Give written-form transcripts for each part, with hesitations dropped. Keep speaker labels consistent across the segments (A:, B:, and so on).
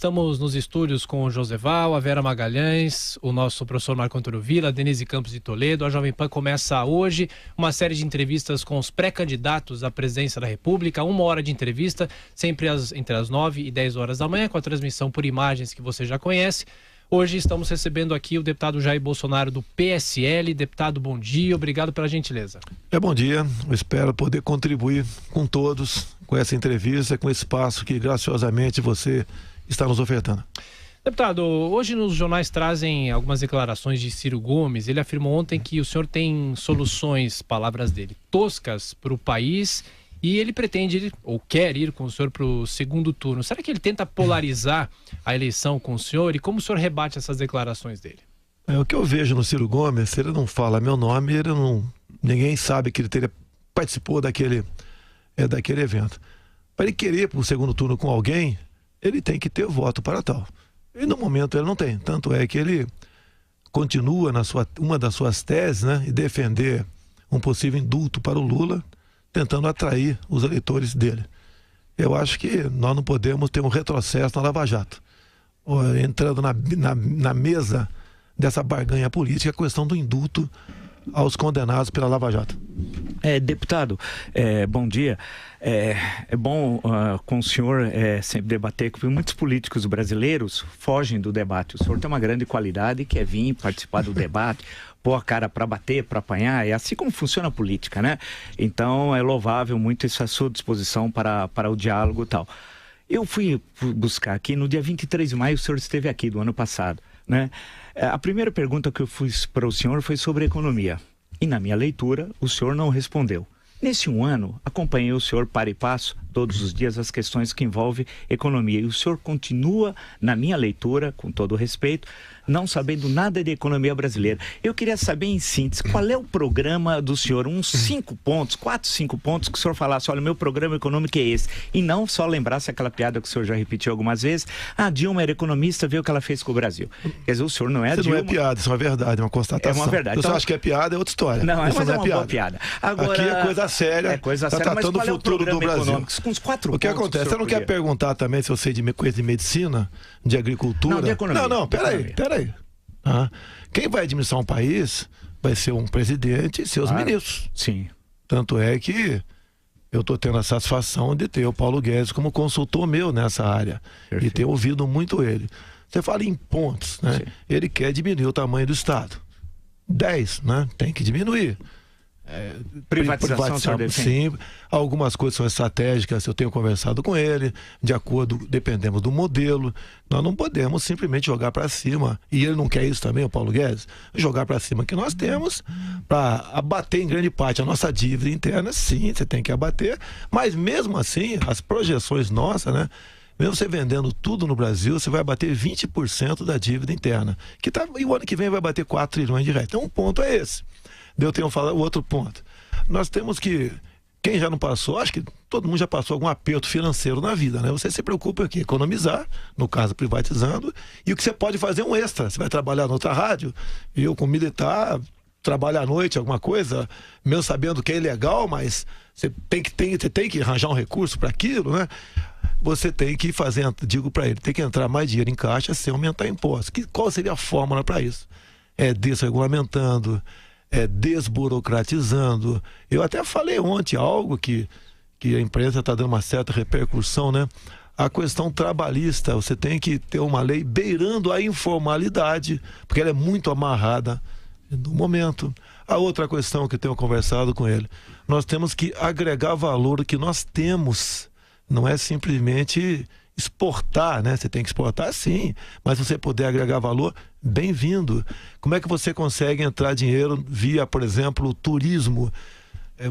A: estamos nos estúdios com o Joseval, a Vera Magalhães, o nosso professor Marco Antônio Villa, a Denise Campos de Toledo. A Jovem Pan começa hoje uma série de entrevistas com os pré-candidatos à presidência da República, 1 hora de entrevista, sempre entre as 9 e 10 horas da manhã, com a transmissão por imagens que você já conhece. Hoje estamos recebendo aqui o deputado Jair Bolsonaro do PSL. Deputado, bom dia, obrigado pela gentileza.
B: Bom dia, eu espero poder contribuir com todos, com essa entrevista, com esse espaço que graciosamente você está nos ofertando.
A: Deputado, hoje nos jornais trazem algumas declarações de Ciro Gomes. Ele afirmou ontem que o senhor tem soluções, palavras dele, toscas para o país, e ele pretende ir, ou quer ir com o senhor para o segundo turno. Será que ele tenta polarizar a eleição com o senhor? E como o senhor rebate essas declarações dele?
B: O que eu vejo no Ciro Gomes, se ele não fala meu nome, ninguém sabe que ele participou daquele evento. Para ele querer ir para o segundo turno com alguém, ele tem que ter voto para tal. E no momento ele não tem. Tanto é que ele continua uma das suas teses, né, e defender um possível indulto para o Lula, tentando atrair os eleitores dele. Eu acho que nós não podemos ter um retrocesso na Lava Jato. Entrando na mesa dessa barganha política, a questão do indulto aos condenados pela Lava Jato.
C: Deputado, bom dia. É bom com o senhor sempre debater, porque muitos políticos brasileiros fogem do debate. O senhor tem uma grande qualidade, que é vir participar do debate, pôr a cara para bater, para apanhar. É assim como funciona a política, né? Então é louvável muito essa sua disposição para o diálogo e tal. Eu fui buscar aqui, no dia 23 de maio, o senhor esteve aqui do ano passado, né? A primeira pergunta que eu fiz para o senhor foi sobre economia. E na minha leitura, o senhor não respondeu. Nesse um ano, acompanhei o senhor para e passo, todos os dias, as questões que envolvem economia. E o senhor continua, na minha leitura, com todo o respeito, não sabendo nada de economia brasileira. Eu queria saber, em síntese, qual é o programa do senhor? Uns 5 pontos, 4, 5 pontos, que o senhor falasse, olha, meu programa econômico é esse. E não só lembrasse aquela piada que o senhor já repetiu algumas vezes, a Dilma era economista, vê o que ela fez com o Brasil. Quer dizer, o senhor não é a Dilma.
B: Não é piada, isso é uma verdade, é uma constatação.
C: É uma verdade.
B: Você acha que é piada, é outra história.
C: Não,
B: isso
C: mas
B: não
C: é uma boa piada. Agora,
B: aqui é coisa séria.
C: É coisa séria,
B: tá
C: mas
B: tratando
C: qual
B: o futuro do Brasil.
C: Com uns 4
B: o que
C: pontos
B: acontece? Você não quer perguntar também se eu sei de coisa de medicina, de agricultura?
C: Não, de economia.
B: Não, peraí. Quem vai administrar um país vai ser um presidente e seus ministros.
C: Sim.
B: Tanto é que eu estou tendo a satisfação de ter o Paulo Guedes como consultor meu nessa área. Perfeito. E ter ouvido muito ele. Você fala em pontos, né? Sim. Ele quer diminuir o tamanho do Estado. 10, né? Tem que diminuir.
C: Privatização,
B: sim, algumas coisas são estratégicas, eu tenho conversado com ele, dependemos do modelo, nós não podemos simplesmente jogar para cima, e ele não quer isso também, o Paulo Guedes, jogar para cima que nós temos para abater em grande parte a nossa dívida interna. Sim, você tem que abater, mas mesmo assim, as projeções nossas, né? Mesmo você vendendo tudo no Brasil, você vai bater 20% da dívida interna, e o ano que vem vai bater 4 trilhões de reais. Então um ponto é esse. Eu tenho falado o outro ponto. Nós temos que, quem já não passou, acho que todo mundo já passou algum aperto financeiro na vida, né? Você se preocupa aqui, economizar, no caso privatizando, e o que você pode fazer é um extra. Você vai trabalhar na outra rádio, eu como militar, trabalho à noite, alguma coisa, mesmo sabendo que é ilegal, mas você tem que arranjar um recurso para aquilo, né? Você tem que fazer, digo para ele, tem que entrar mais dinheiro em caixa sem aumentar impostos. Qual seria a fórmula para isso? É desregulamentando, desburocratizando. Eu até falei ontem algo que a imprensa está dando uma certa repercussão, né? A questão trabalhista, você tem que ter uma lei beirando a informalidade, porque ela é muito amarrada no momento. A outra questão que eu tenho conversado com ele, nós temos que agregar valor ao que nós temos, não é simplesmente exportar, né? Você tem que exportar sim, mas se você puder agregar valor, bem-vindo. Como é que você consegue entrar dinheiro via, por exemplo, o turismo?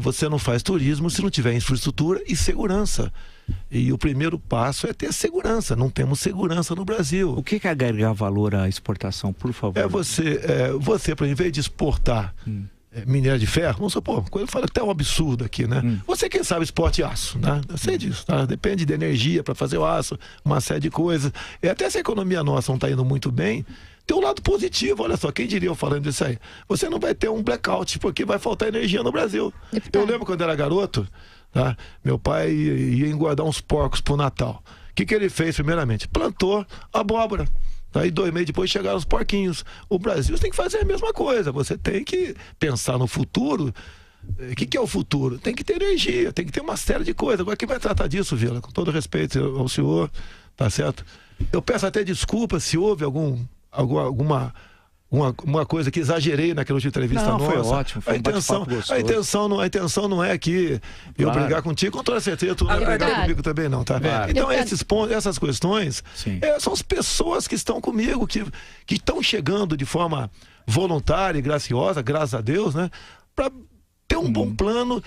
B: Você não faz turismo se não tiver infraestrutura e segurança. E o primeiro passo é ter segurança. Não temos segurança no Brasil.
C: O que é agregar valor à exportação, por favor?
B: Você, por em vez de exportar minério de ferro, vamos supor, eu falo até um absurdo aqui, né? Você quem sabe exporte aço, né? Eu sei disso, tá? Depende de energia para fazer o aço, uma série de coisas. E até se a economia nossa não está indo muito bem, tem um lado positivo, olha só, quem diria eu falando disso aí? Você não vai ter um blackout, porque vai faltar energia no Brasil. Eu lembro quando era garoto, tá? Meu pai ia engordar uns porcos pro Natal. O que ele fez primeiramente? Plantou abóbora. Aí 2 meses depois chegaram os porquinhos. O Brasil tem que fazer a mesma coisa. Você tem que pensar no futuro. O que é o futuro? Tem que ter energia, tem que ter uma série de coisas. Agora, quem vai tratar disso, Vila? Com todo respeito ao senhor, tá certo? Eu peço até desculpa se houve alguma coisa que exagerei naquela última entrevista nossa.
C: Foi ótimo, foi
B: a intenção não é que eu brigar contigo, com toda certeza tu não vai brigar comigo também não, tá? Então esses pontos, essas questões, são as pessoas que estão comigo, que estão chegando de forma voluntária e graciosa, graças a Deus, né? Para ter um bom plano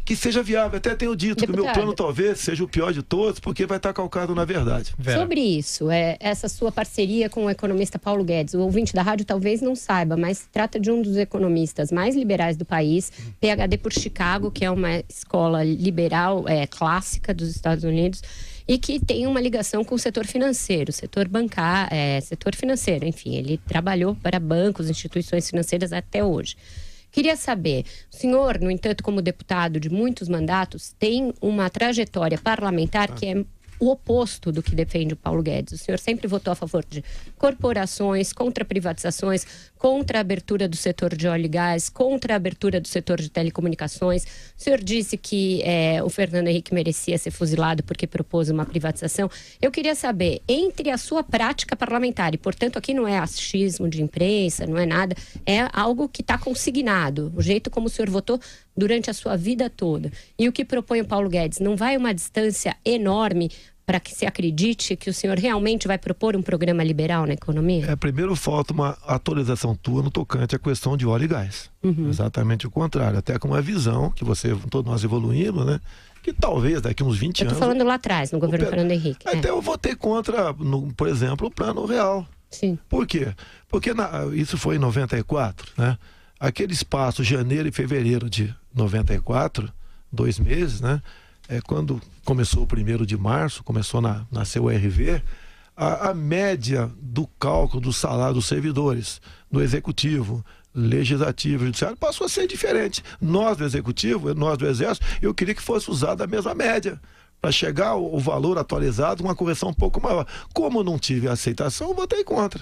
B: que seja viável. Até tenho dito que o meu plano talvez seja o pior de todos, porque vai estar calcado na verdade.
D: Sobre isso, essa sua parceria com o economista Paulo Guedes, o ouvinte da rádio talvez não saiba, mas trata de um dos economistas mais liberais do país, PhD por Chicago, que é uma escola liberal clássica dos Estados Unidos, e que tem uma ligação com o setor financeiro, setor bancário, setor financeiro, enfim, ele trabalhou para bancos, instituições financeiras até hoje. Queria saber, o senhor, no entanto, como deputado de muitos mandatos, tem uma trajetória parlamentar que é o oposto do que defende o Paulo Guedes. O senhor sempre votou a favor de corporações, contra privatizações, contra a abertura do setor de óleo e gás, contra a abertura do setor de telecomunicações. O senhor disse que o Fernando Henrique merecia ser fuzilado porque propôs uma privatização. Eu queria saber, entre a sua prática parlamentar, e portanto aqui não é achismo de imprensa, não é nada, é algo que está consignado, o jeito como o senhor votou durante a sua vida toda. E o que propõe o Paulo Guedes, não vai uma distância enorme para que se acredite que o senhor realmente vai propor um programa liberal na economia?
B: Primeiro falta uma atualização tua no tocante à questão de óleo e gás. Exatamente o contrário, até com uma visão que todos nós evoluímos, né? Que talvez daqui uns 20 anos...
D: Eu estou falando lá atrás, no governo Fernando Henrique.
B: Até eu votei contra, por exemplo, o Plano Real.
D: Sim.
B: Por quê? Porque isso foi em 94, né? Aquele espaço, janeiro e fevereiro de 94, 2 meses, né? Quando começou o 1º de março, começou a nascer o RV, a média do cálculo do salário dos servidores, do executivo, legislativo, judiciário, passou a ser diferente. Nós do executivo, nós do exército, eu queria que fosse usada a mesma média, para chegar o valor atualizado, uma correção um pouco maior. Como não tive aceitação, eu votei contra.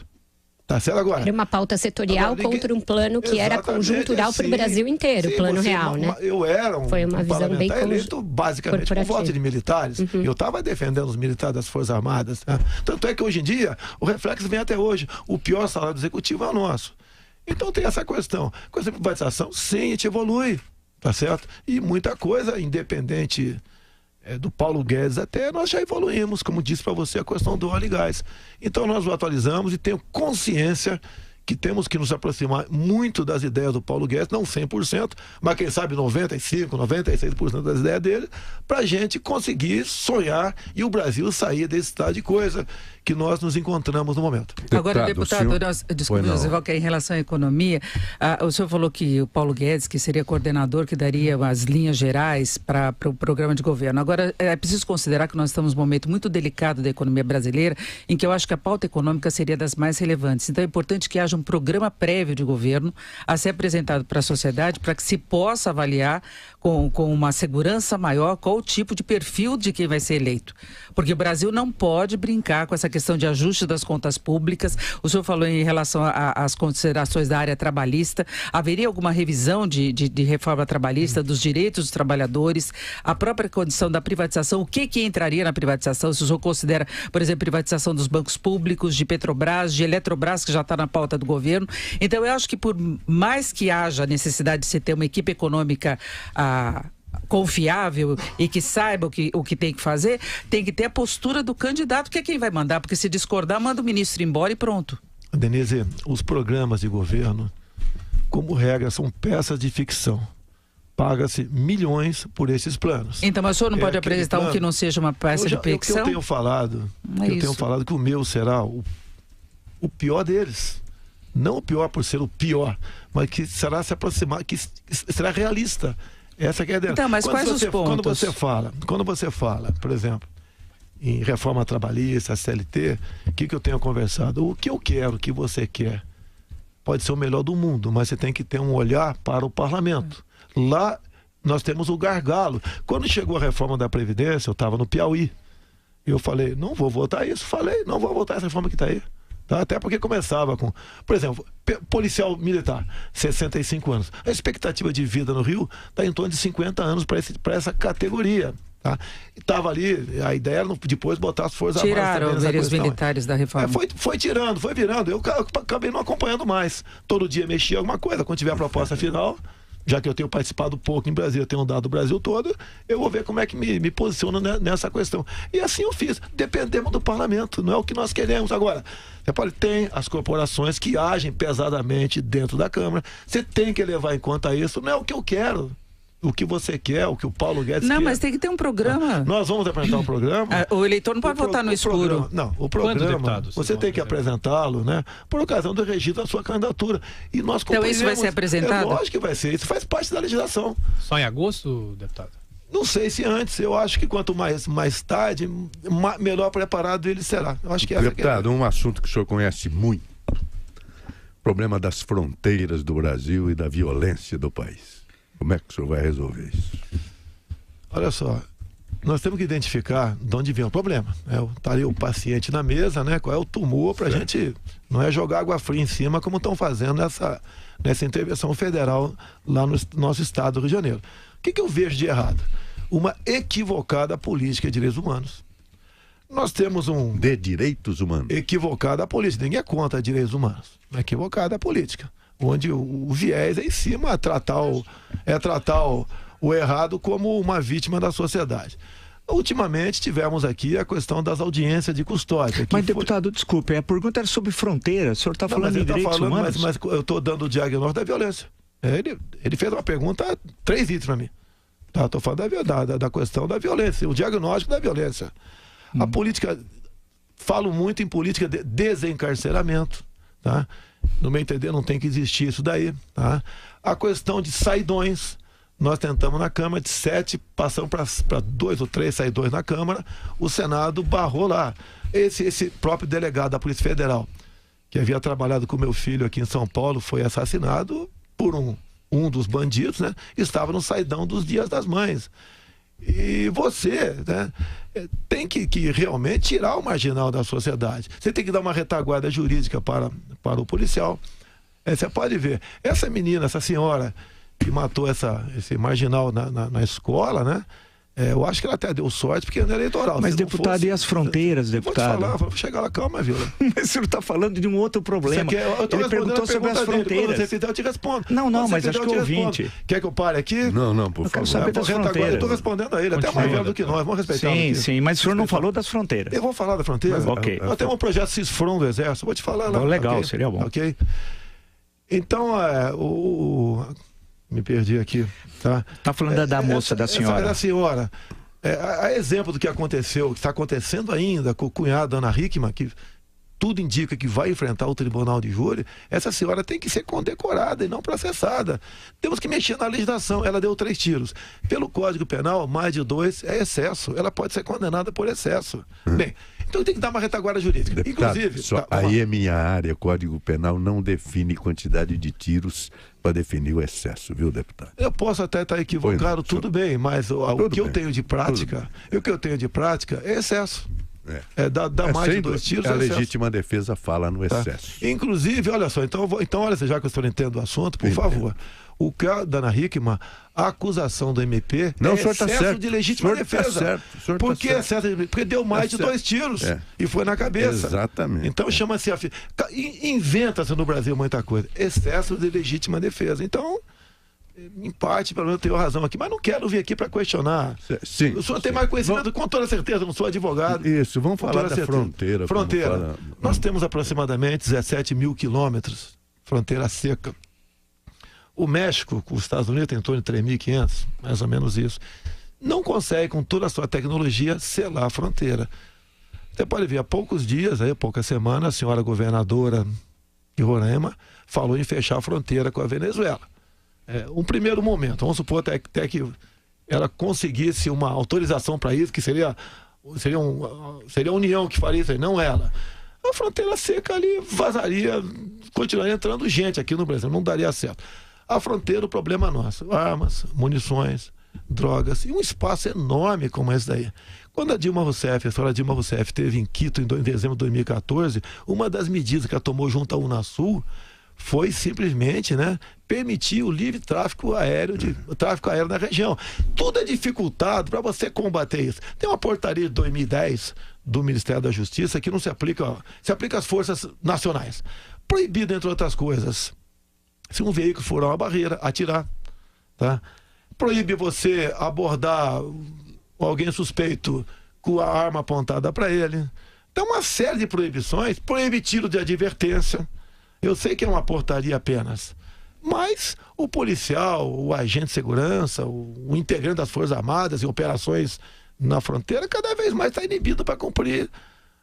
B: Tá certo agora?
D: Era uma pauta setorial contra um plano que era conjuntural para o Brasil inteiro, o Plano Real, né?
B: Eu era
D: Foi uma visão bem
B: eleito basicamente por voto de militares. Eu estava defendendo os militares das Forças Armadas. Né? Tanto é que hoje em dia, o reflexo vem até hoje. O pior salário do executivo é o nosso. Então tem essa questão. Com essa privatização, sim, a gente evolui, tá certo? E muita coisa, independente... do Paulo Guedes até, nós já evoluímos, como disse para você, a questão do óleo e gás. Então nós o atualizamos e tenho consciência que temos que nos aproximar muito das ideias do Paulo Guedes, não 100%, mas quem sabe 95%, 96% das ideias dele, para a gente conseguir sonhar e o Brasil sair desse estado de coisa que nós nos encontramos no momento.
E: Agora, deputado, desculpe, José, que em relação à economia, o senhor falou que o Paulo Guedes, que seria coordenador, que daria as linhas gerais para o programa de governo. Agora, é preciso considerar que nós estamos num momento muito delicado da economia brasileira, em que eu acho que a pauta econômica seria das mais relevantes. Então, é importante que haja um programa prévio de governo a ser apresentado para a sociedade, para que se possa avaliar com uma segurança maior qual o tipo de perfil de quem vai ser eleito. Porque o Brasil não pode brincar com essa questão de ajuste das contas públicas. O senhor falou em relação às considerações da área trabalhista. Haveria alguma revisão de reforma trabalhista, dos direitos dos trabalhadores, a própria condição da privatização, o que entraria na privatização? Se o senhor considera, por exemplo, privatização dos bancos públicos, de Petrobras, de Eletrobras, que já está na pauta do governo. Então, eu acho que por mais que haja necessidade de se ter uma equipe econômica confiável e que saiba o que tem que fazer, tem que ter a postura do candidato, que é quem vai mandar, porque se discordar, manda o ministro embora e pronto.
B: Denise, os programas de governo, como regra, são peças de ficção. Paga-se milhões por esses planos.
E: Então, mas o senhor não pode apresentar um que não seja uma peça de ficção?
B: Eu tenho falado que o meu será o pior deles. Não o pior por ser o pior, mas que será se aproximar, que será realista. Essa que é a ideia.
E: Então, mas quais os pontos?
B: Quando você fala, por exemplo, em reforma trabalhista, CLT, o que eu tenho conversado? O que eu quero, o que você quer, pode ser o melhor do mundo, mas você tem que ter um olhar para o parlamento. Lá nós temos o gargalo. Quando chegou a reforma da Previdência, eu estava no Piauí. Eu falei, não vou votar isso. Falei, não vou votar essa reforma que está aí. Tá? Até porque começava com, por exemplo, policial militar, 65 anos. A expectativa de vida no Rio está em torno de 50 anos para essa categoria. Tá? E estava ali, a ideia era depois botar as forças armadas.
E: Tiraram os militares da reforma.
B: Foi tirando, foi virando. Eu acabei não acompanhando mais. Todo dia mexia alguma coisa. Quando tiver a proposta final, já que eu tenho participado pouco em Brasília, eu tenho andado o Brasil todo, eu vou ver como é que me posiciono nessa questão. E assim eu fiz. Dependemos do parlamento, não é o que nós queremos. Agora, tem as corporações que agem pesadamente dentro da Câmara. Você tem que levar em conta isso. Não é o que eu quero. O que você quer, o que o Paulo Guedes quer.
E: Não, mas tem que ter um programa.
B: Nós vamos apresentar um programa.
E: O eleitor não pode votar no escuro.
B: O programa, você tem que apresentá-lo, né? Por ocasião do registro da sua candidatura. E nós
E: então isso vai ser apresentado?
B: Lógico que vai ser. Isso faz parte da legislação.
A: Só em agosto, deputado?
B: Não sei se antes. Eu acho que quanto mais tarde, melhor preparado ele será. Eu acho que
F: deputado, um assunto que o senhor conhece muito. O problema das fronteiras do Brasil e da violência do país. Como é que o senhor vai resolver isso?
B: Olha só, nós temos que identificar de onde vem o problema. Tá ali o paciente na mesa, né? Qual é o tumor para a gente não é jogar água fria em cima como estão fazendo nessa intervenção federal lá no nosso estado do Rio de Janeiro. O que eu vejo de errado? Uma equivocada política de direitos humanos. Nós temos
F: de direitos humanos?
B: Equivocada a política. Ninguém é contra direitos humanos. Equivocada a política. Onde o viés é em cima tratar o errado como uma vítima da sociedade. Ultimamente tivemos aqui a questão das audiências de custódia.
C: Mas, deputado, desculpe, a pergunta era sobre fronteira. O senhor está falando de direitos humanos?
B: Mas eu estou dando o diagnóstico da violência. Ele fez uma pergunta 3 itens para mim. Estou falando da questão da violência, o diagnóstico da violência. A política, falo muito em política de desencarceramento, tá? No meu entender, não tem que existir isso daí, tá? A questão de saidões, nós tentamos na Câmara, de 7, passamos para 2 ou 3 saidões na Câmara, o Senado barrou lá. Esse próprio delegado da Polícia Federal, que havia trabalhado com meu filho aqui em São Paulo, foi assassinado por um dos bandidos, né? Estava no saidão dos Dias das Mães. E você, né, tem que realmente tirar o marginal da sociedade. Você tem que dar uma retaguarda jurídica para o policial. Você pode ver, essa menina, essa senhora que matou esse marginal na escola, né? Eu acho que ela até deu sorte, porque não é eleitoral.
C: Mas, deputado, e as fronteiras, deputado?
B: Vou chegar lá, calma, Vila.
C: Mas o senhor está falando de um outro problema. Ele perguntou sobre as fronteiras.
B: Quando você fizer, eu te respondo.
C: Não, mas acho que o ouvinte.
B: Quer que eu pare aqui?
F: Não, por favor.
C: Eu quero saber das fronteiras.
B: Eu estou respondendo a ele, até mais velho do que nós. Vamos respeitar.
C: Sim, mas o senhor não falou das fronteiras.
B: Eu vou falar da fronteira.
C: Ok.
B: Nós temos um projeto Cisfron do Exército, vou te falar lá.
C: Legal, seria bom.
B: Ok. Então, me perdi aqui, tá?
C: Está falando da moça, da senhora.
B: Da senhora. A exemplo do que aconteceu, que está acontecendo ainda com o cunhado Ana Hickman, que tudo indica que vai enfrentar o tribunal de júri, essa senhora tem que ser condecorada e não processada. Temos que mexer na legislação. Ela deu 3 tiros. Pelo Código Penal, mais de 2 é excesso. Ela pode ser condenada por excesso. Bem, então tem que dar uma retaguarda jurídica.
F: Deputado,
B: inclusive...
F: aí é minha área, o Código Penal não define quantidade de tiros para definir o excesso, viu, deputado?
B: Eu posso até estar equivocado, tudo bem, mas o que eu tenho de prática, é excesso. Dá mais de 2 tiros.
F: A legítima defesa fala no excesso.
B: Tá? Inclusive, olha só, então olha, já que eu estou entendendo o assunto, por favor. O caso da Ana Hickman, a acusação do MP excesso de legítima defesa. Por que excesso? Porque deu mais de 2 tiros e foi na cabeça.
F: Exatamente.
B: Então chama-se inventa-se no Brasil muita coisa. Excesso de legítima defesa. Então, em parte, pelo menos eu tenho razão aqui, mas não quero vir aqui para questionar.
F: Sim.
B: O senhor tem mais conhecimento, com toda certeza, eu não sou advogado.
F: Isso, vamos falar da fronteira.
B: Fronteira. Nós temos aproximadamente 17 mil quilômetros, fronteira seca. O México, com os Estados Unidos, tem em torno de 3.500, mais ou menos isso. Não consegue, com toda a sua tecnologia, selar a fronteira. Você pode ver, há poucos dias, poucas semanas, a senhora governadora de Roraima falou em fechar a fronteira com a Venezuela. Um primeiro momento, vamos supor até que ela conseguisse uma autorização para isso, que seria a União que faria isso aí, não ela. A fronteira seca ali vazaria, continuaria entrando gente aqui no Brasil, não daria certo. A fronteira, o problema é nosso: armas, munições, drogas, e um espaço enorme como esse daí. Quando a senhora Dilma Rousseff esteve em Quito em dezembro de 2014, uma das medidas que ela tomou junto à Unasul foi simplesmente, né, permitir o livre tráfego aéreo na região. Tudo é dificultado para você combater isso. Tem uma portaria de 2010 do Ministério da Justiça que não se aplica, se aplica às forças nacionais. Proibido, entre outras coisas, se um veículo furar uma barreira, atirar, tá? Proíbe você abordar alguém suspeito com a arma apontada para ele. Então, uma série de proibições. Proíbe tiro de advertência. Eu sei que é uma portaria apenas, mas o policial, o agente de segurança, o integrante das Forças Armadas em operações na fronteira, cada vez mais está inibido para cumprir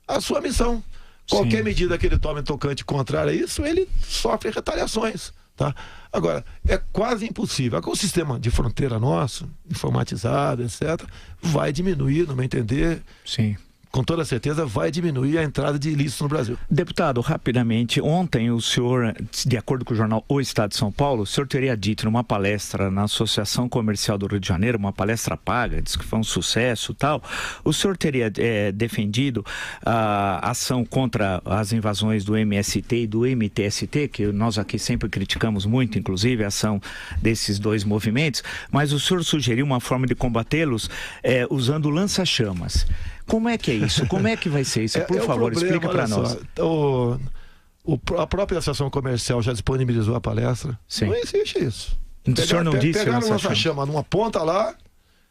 B: a sua missão. Qualquer medida que ele tome tocante contrária a isso, ele sofre retaliações, tá? Agora, é quase impossível. O sistema de fronteira nosso, informatizado, etc., vai diminuir, no meu entender.
C: Sim.
B: Com toda certeza vai diminuir a entrada de ilícitos no Brasil.
C: Deputado, rapidamente, ontem o senhor, de acordo com o jornal O Estado de São Paulo, o senhor teria dito numa palestra na Associação Comercial do Rio de Janeiro, uma palestra paga, disse que foi um sucesso e tal, o senhor teria defendido a ação contra as invasões do MST e do MTST, que nós aqui sempre criticamos muito, inclusive a ação desses dois movimentos, mas o senhor sugeriu uma forma de combatê-los usando lança-chamas. Como é que é isso? Como é que vai ser isso? Por favor, explica para nós.
B: A própria Associação Comercial já disponibilizou a palestra.
C: Sim.
B: Não existe isso.
C: O senhor não disse
B: pegaram lança-chama numa ponta lá,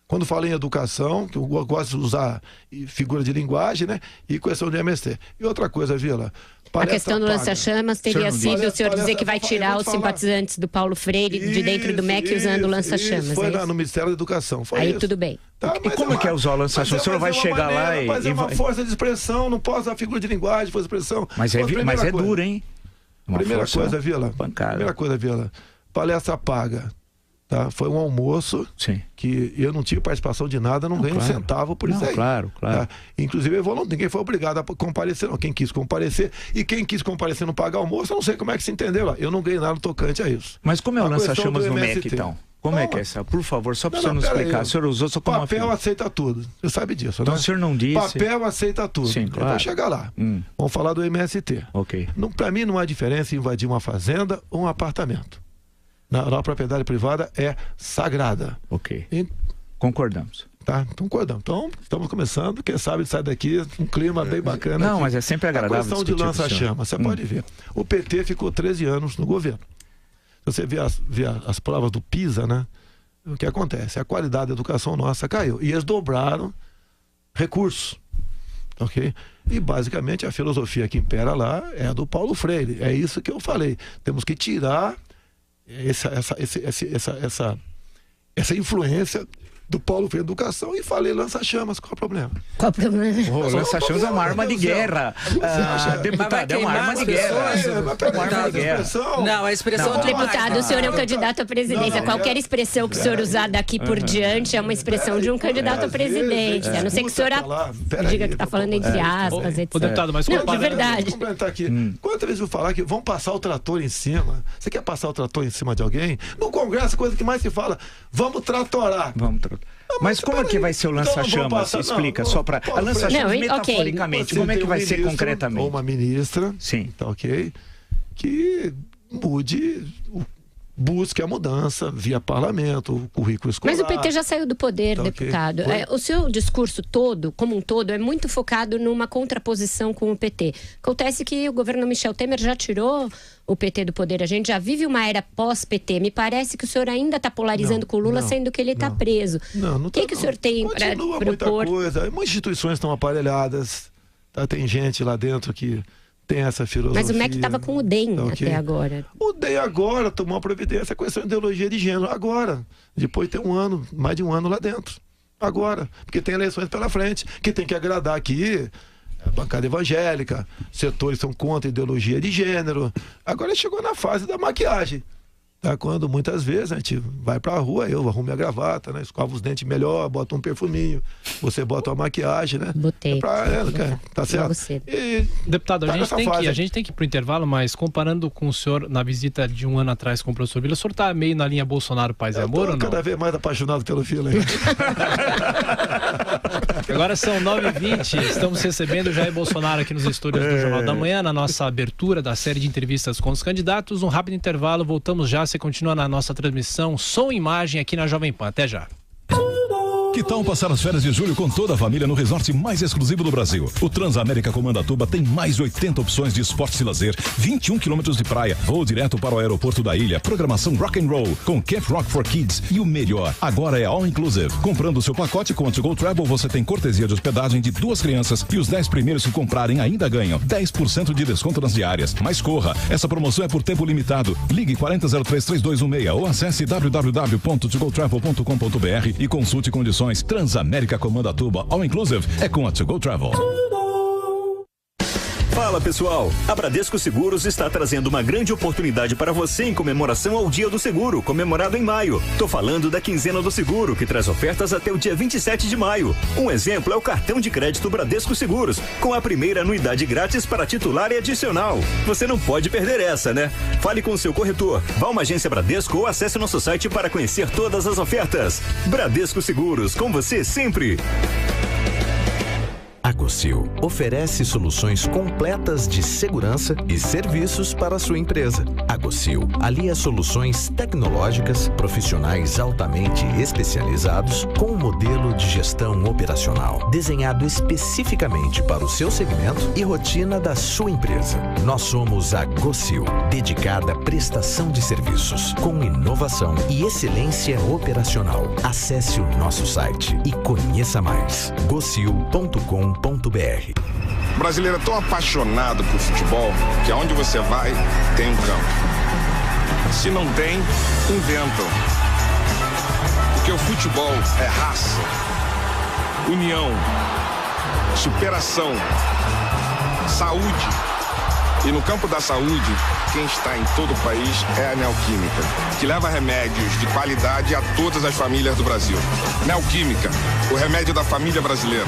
B: quando fala em educação, que eu gosto de usar figura de linguagem, né? E questão de MST. E outra coisa, Vila.
D: A questão do lança-chamas teria sido o senhor dizer que vai tirar os simpatizantes do Paulo Freire de dentro do MEC usando lança-chamas.
B: Foi no Ministério da Educação.
D: Aí tudo bem.
C: Tá, e como é que é usar o lança-chamas? O senhor vai chegar lá e...
B: Mas é uma força de expressão, não posso usar figura de linguagem, força de expressão.
C: Mas é duro, hein?
B: Primeira coisa, Vila. Palestra paga. Tá? Foi um almoço.
C: Sim.
B: Que eu não tive participação de nada, não ganhei um centavo por isso aí.
C: Claro.
B: Tá? Inclusive, ninguém foi obrigado a comparecer, não. Quem quis comparecer, e quem quis comparecer não pagar almoço, eu não sei como é que se entendeu lá. Eu não ganhei nada tocante a isso.
C: Mas como é o lança-chamas no MEC, então? Como é que é essa? Por favor, só para o senhor nos explicar. O senhor usou só como
B: papel aceita tudo. Você sabe disso,
C: então,
B: né?
C: O senhor não disse...
B: Papel aceita tudo.
C: Sim, claro.
B: Vou chegar lá. Vamos falar do MST.
C: Ok.
B: Para mim, não há diferença em invadir uma fazenda ou um apartamento. Na propriedade privada é sagrada.
C: Ok. Concordamos.
B: Tá, concordamos. Então, estamos começando. Quem sabe sai daqui um clima bem bacana.
C: Não,
B: aqui.
C: Mas é sempre agradável.
B: A questão de lança-chama, você pode ver. O PT ficou 13 anos no governo. Se você vê as provas do PISA, né? O que acontece? A qualidade da educação nossa caiu. E eles dobraram recursos. Ok? E basicamente a filosofia que impera lá é a do Paulo Freire. É isso que eu falei. Temos que tirar essa influência do Paulo Freire Educação e falei lança-chamas. Qual é o problema?
D: Qual o problema?
C: Lança-chamas é uma arma de guerra. Deputado, é uma arma de guerra.
E: Não, a expressão de
D: deputado, o senhor é um candidato à presidência. Qualquer expressão que o senhor usar daqui por diante é uma expressão de um candidato à presidência. A não ser que o senhor diga que está falando entre aspas, etc.
A: Deputado, mas
D: não, de verdade.
B: Vou complementar aqui. Quantas vezes eu vou falar que vão passar o trator em cima? Você quer passar o trator em cima de alguém? No Congresso, a coisa que mais se fala, vamos tratorar.
C: Mas como é que vai ser o lança-chamas? Explica, só para... A lança-chamas, metaforicamente, como é que vai ser concretamente?
B: Ou uma ministra,
C: sim,
B: tá ok? Que busque a mudança via parlamento, o currículo escolar.
D: Mas o PT já saiu do poder, tá, deputado. Okay. O seu discurso todo, como um todo, é muito focado numa contraposição com o PT. Acontece que o governo Michel Temer já tirou o PT do poder. A gente já vive uma era pós-PT. Me parece que o senhor ainda está polarizando com o Lula, sendo que ele está preso. O que o senhor tem para propor?
B: Muita coisa. Muitas instituições estão aparelhadas. Tá? Tem gente lá dentro que tem essa filosofia.
D: Mas o MEC estava com o DEM até agora.
B: O DEM agora tomou uma providência com essa ideologia de gênero. Agora. Depois de ter mais de um ano lá dentro. Agora. Porque tem eleições pela frente. Que tem que agradar aqui a bancada evangélica. Setores são contra a ideologia de gênero. Agora chegou na fase da maquiagem. Tá? Quando muitas vezes a gente vai pra rua, eu arrumo minha gravata, né? Escova os dentes melhor, bota um perfuminho, você bota uma maquiagem, né?
D: Botei.
B: Tá certo?
A: Deputado, a gente tem que ir pro intervalo, mas comparando com o senhor na visita de um ano atrás com o professor Vila, o senhor tá meio na linha Bolsonaro, paz e amor ou não?
B: Cada vez mais apaixonado pelo Vila.
A: Agora são 9h20, estamos recebendo o Jair Bolsonaro aqui nos estúdios do Jornal da Manhã, na nossa abertura da série de entrevistas com os candidatos. Um rápido intervalo, voltamos já, você continua na nossa transmissão, som e imagem aqui na Jovem Pan. Até já.
G: Que tal passar as férias de julho com toda a família no resort mais exclusivo do Brasil? O Transamérica Comandatuba tem mais de 80 opções de esportes e lazer, 21 quilômetros de praia, voo direto para o aeroporto da ilha, programação rock and roll, com Camp Rock for Kids e o melhor, agora é all inclusive. Comprando o seu pacote com a To Go Travel, você tem cortesia de hospedagem de 2 crianças e os 10 primeiros que comprarem ainda ganham 10% de desconto nas diárias. Mas corra, essa promoção é por tempo limitado. Ligue 4003-3216 ou acesse www.togotravel.com.br e consulte condições. Transamérica Comandatuba All Inclusive é com a To Go Travel.
H: Fala pessoal, a Bradesco Seguros está trazendo uma grande oportunidade para você em comemoração ao Dia do Seguro, comemorado em maio. Tô falando da Quinzena do Seguro, que traz ofertas até o dia 27 de maio. Um exemplo é o cartão de crédito Bradesco Seguros, com a primeira anuidade grátis para titular e adicional. Você não pode perder essa, né? Fale com o seu corretor, vá a uma agência Bradesco ou acesse nosso site para conhecer todas as ofertas. Bradesco Seguros, com você sempre.
I: A Gocil oferece soluções completas de segurança e serviços para a sua empresa. A Gocil alia soluções tecnológicas, profissionais altamente especializados com um modelo de gestão operacional desenhado especificamente para o seu segmento e rotina da sua empresa. Nós somos a Gocil, dedicada à prestação de serviços com inovação e excelência operacional. Acesse o nosso site e conheça mais. gocil.com.br.
J: O brasileiro é tão apaixonado por futebol que aonde você vai tem um campo. Se não tem, inventam. Porque o futebol é raça, união, superação, saúde. E no campo da saúde, quem está em todo o país é a Neoquímica, que leva remédios de qualidade a todas as famílias do Brasil. Neoquímica, o remédio da família brasileira.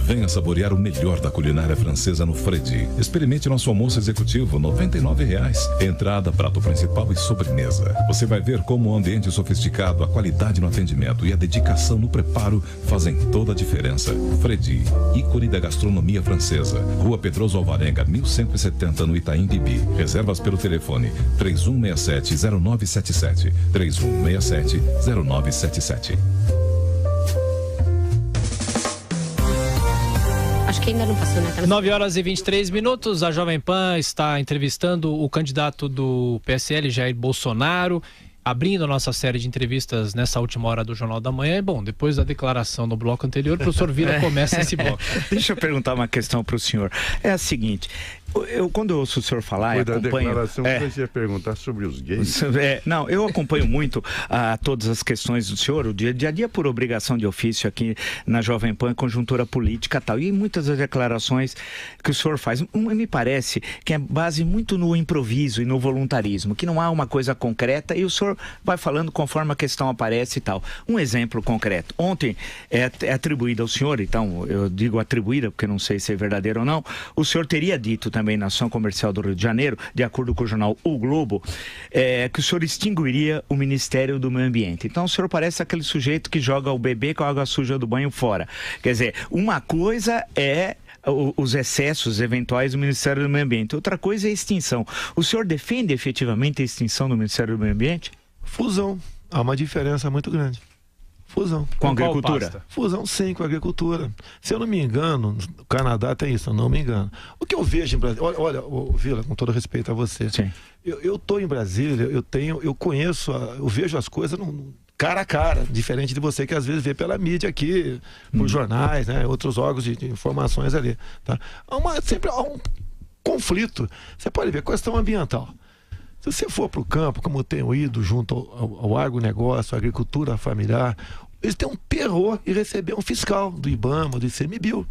G: Venha saborear o melhor da culinária francesa no Freddy. Experimente nosso almoço executivo, R$ 99,00. Entrada, prato principal e sobremesa. Você vai ver como o ambiente sofisticado, a qualidade no atendimento e a dedicação no preparo fazem toda a diferença. Freddy, ícone da gastronomia francesa. Rua Pedroso Alvarenga, 1170, no Itaim Bibi. Reservas pelo telefone 3167-0977. 3167-0977.
D: Acho que ainda não passou, né?
A: 9h23, a Jovem Pan está entrevistando o candidato do PSL, Jair Bolsonaro, abrindo a nossa série de entrevistas nessa última hora do Jornal da Manhã. Bom, depois da declaração do bloco anterior, o professor Vila começa esse bloco.
C: Deixa eu perguntar uma questão para o senhor. É a seguinte, quando eu ouço o senhor falar, eu acompanho...
F: declaração, você ia perguntar sobre os gays.
C: Não, eu acompanho muito todas as questões do senhor, o dia a dia por obrigação de ofício aqui na Jovem Pan, conjuntura política e tal, e muitas das declarações que o senhor faz, me parece que é base muito no improviso e no voluntarismo, que não há uma coisa concreta e o senhor vai falando conforme a questão aparece e tal. Um exemplo concreto. Ontem é atribuída ao senhor, então eu digo atribuída porque não sei se é verdadeiro ou não, o senhor teria dito também na ação comercial do Rio de Janeiro, de acordo com o jornal O Globo, que o senhor extinguiria o Ministério do Meio Ambiente. Então o senhor parece aquele sujeito que joga o bebê com a água suja do banho fora. Quer dizer, uma coisa é os excessos eventuais do Ministério do Meio Ambiente, outra coisa é a extinção. O senhor defende efetivamente a extinção do Ministério do Meio Ambiente?
B: Fusão. Há uma diferença muito grande. Fusão.
C: Com a agricultura?
B: Fusão, sim, com a agricultura. Se eu não me engano, o Canadá tem isso, eu não me engano. O que eu vejo em Brasília... Olha, Vila, com todo respeito a você.
C: Sim.
B: Eu estou em Brasília, eu conheço, eu vejo as coisas cara a cara, diferente de você que às vezes vê pela mídia aqui, por jornais, né, outros órgãos de informações ali. Tá? Sempre há um conflito. Você pode ver, questão ambiental. Se você for para o campo, como eu tenho ido junto ao agronegócio, à agricultura familiar, eles têm um terror em receber um fiscal do IBAMA, do ICMBio.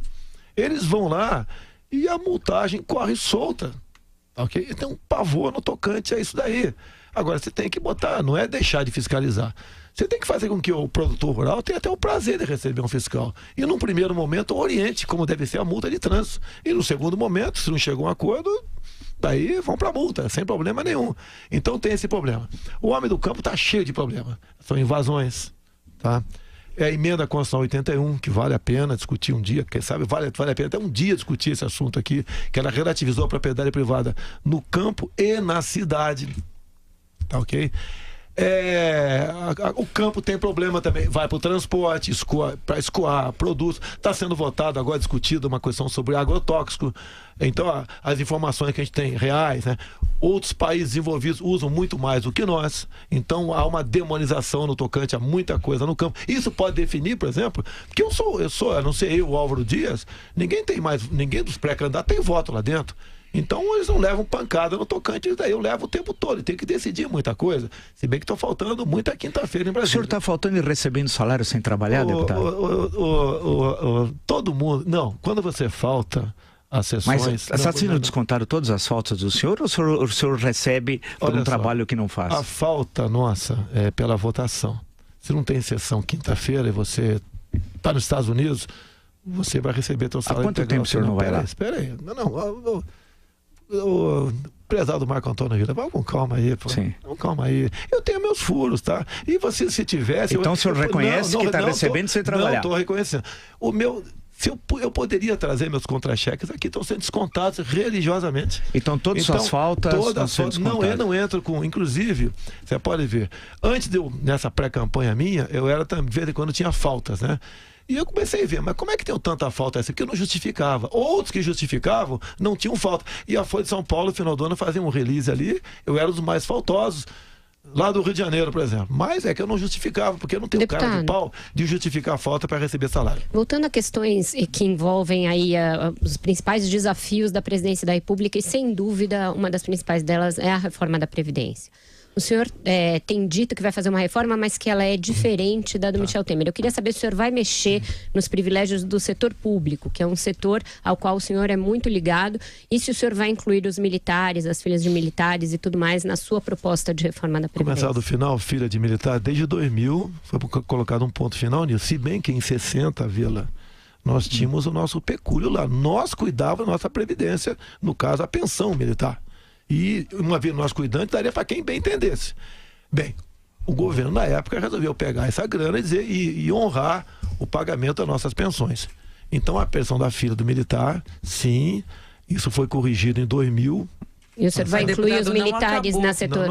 B: Eles vão lá e a multagem corre solta. Okay? Tem um pavor no tocante a isso daí. Agora, você tem que botar, não é deixar de fiscalizar. Você tem que fazer com que o produtor rural tenha até o prazer de receber um fiscal. E num primeiro momento, oriente como deve ser a multa de trânsito. E no segundo momento, se não chegou a um acordo... daí vão para a multa, sem problema nenhum. Então tem esse problema. O homem do campo está cheio de problema. São invasões, tá? É a emenda constitucional 81, que vale a pena discutir um dia, quem sabe vale a pena até um dia discutir esse assunto aqui, que ela relativizou a propriedade privada no campo e na cidade. Tá ok? O campo tem problema também, vai para o transporte, para escoar produtos. Está sendo votado agora, discutido uma questão sobre agrotóxico. Então, as informações que a gente tem reais, né? Outros países desenvolvidos usam muito mais do que nós. Então, há uma demonização no tocante a muita coisa no campo. Isso pode definir, por exemplo, que eu não sei, o Álvaro Dias, ninguém dos pré-candidatos tem voto lá dentro. Então eles não levam pancada no tocante, daí eu levo o tempo todo, tem que decidir muita coisa. Se bem que estou faltando muita quinta-feira em Brasília.
C: O senhor está faltando e recebendo salário sem trabalhar, deputado?
B: Todo mundo. Não, quando você falta as sessões...
C: Mas está sendo descontado todas as faltas do senhor ou o senhor recebe por um trabalho que não faz?
B: A falta nossa é pela votação. Se não tem sessão quinta-feira e você está nos Estados Unidos, você vai receber seu salário.
C: Há quanto tempo o senhor não vai lá?
B: Espera aí. O prezado Marco Antônio Vila, vamos com calma aí, pô.
C: Sim.
B: Vamos calma aí. Eu tenho meus furos, tá? E você, se tivesse...
C: Então o senhor reconhece que está recebendo sem trabalhar?
B: Não, estou reconhecendo. Eu poderia trazer meus contra-cheques aqui, estão sendo descontados religiosamente.
C: Então todas as faltas estão sendo descontadas?
B: Não, eu não entro com... Inclusive, você pode ver, antes nessa pré-campanha minha, eu era também, de vez em quando tinha faltas, né? E eu comecei a ver, mas como é que tem tanta falta essa? Porque eu não justificava. Outros que justificavam não tinham falta. E a Folha de São Paulo, no final do ano, fazia um release ali, eu era um dos mais faltosos. Lá do Rio de Janeiro, por exemplo. Mas é que eu não justificava, porque eu não tenho cara de pau de justificar a falta para receber salário.
D: Voltando a questões que envolvem aí os principais desafios da presidência da República, e sem dúvida uma das principais delas é a reforma da Previdência. O senhor tem dito que vai fazer uma reforma, mas que ela é diferente da do Michel Temer. Eu queria saber se o senhor vai mexer nos privilégios do setor público, que é um setor ao qual o senhor é muito ligado, e se o senhor vai incluir os militares, as filhas de militares e tudo mais na sua proposta de reforma da Previdência.
B: Começar do final, filha de militar, desde 2000 foi colocado um ponto final nisso. Se bem que em 60, Vila, nós tínhamos o nosso pecúlio lá. Nós cuidávamos da nossa previdência, no caso a pensão militar. E uma vez nós cuidando, daria para quem bem entendesse. Bem, o governo na época resolveu pegar essa grana e honrar o pagamento das nossas pensões. Então a pensão da filha do militar, sim, isso foi corrigido em 2000.
D: E o senhor vai incluir os militares na setor?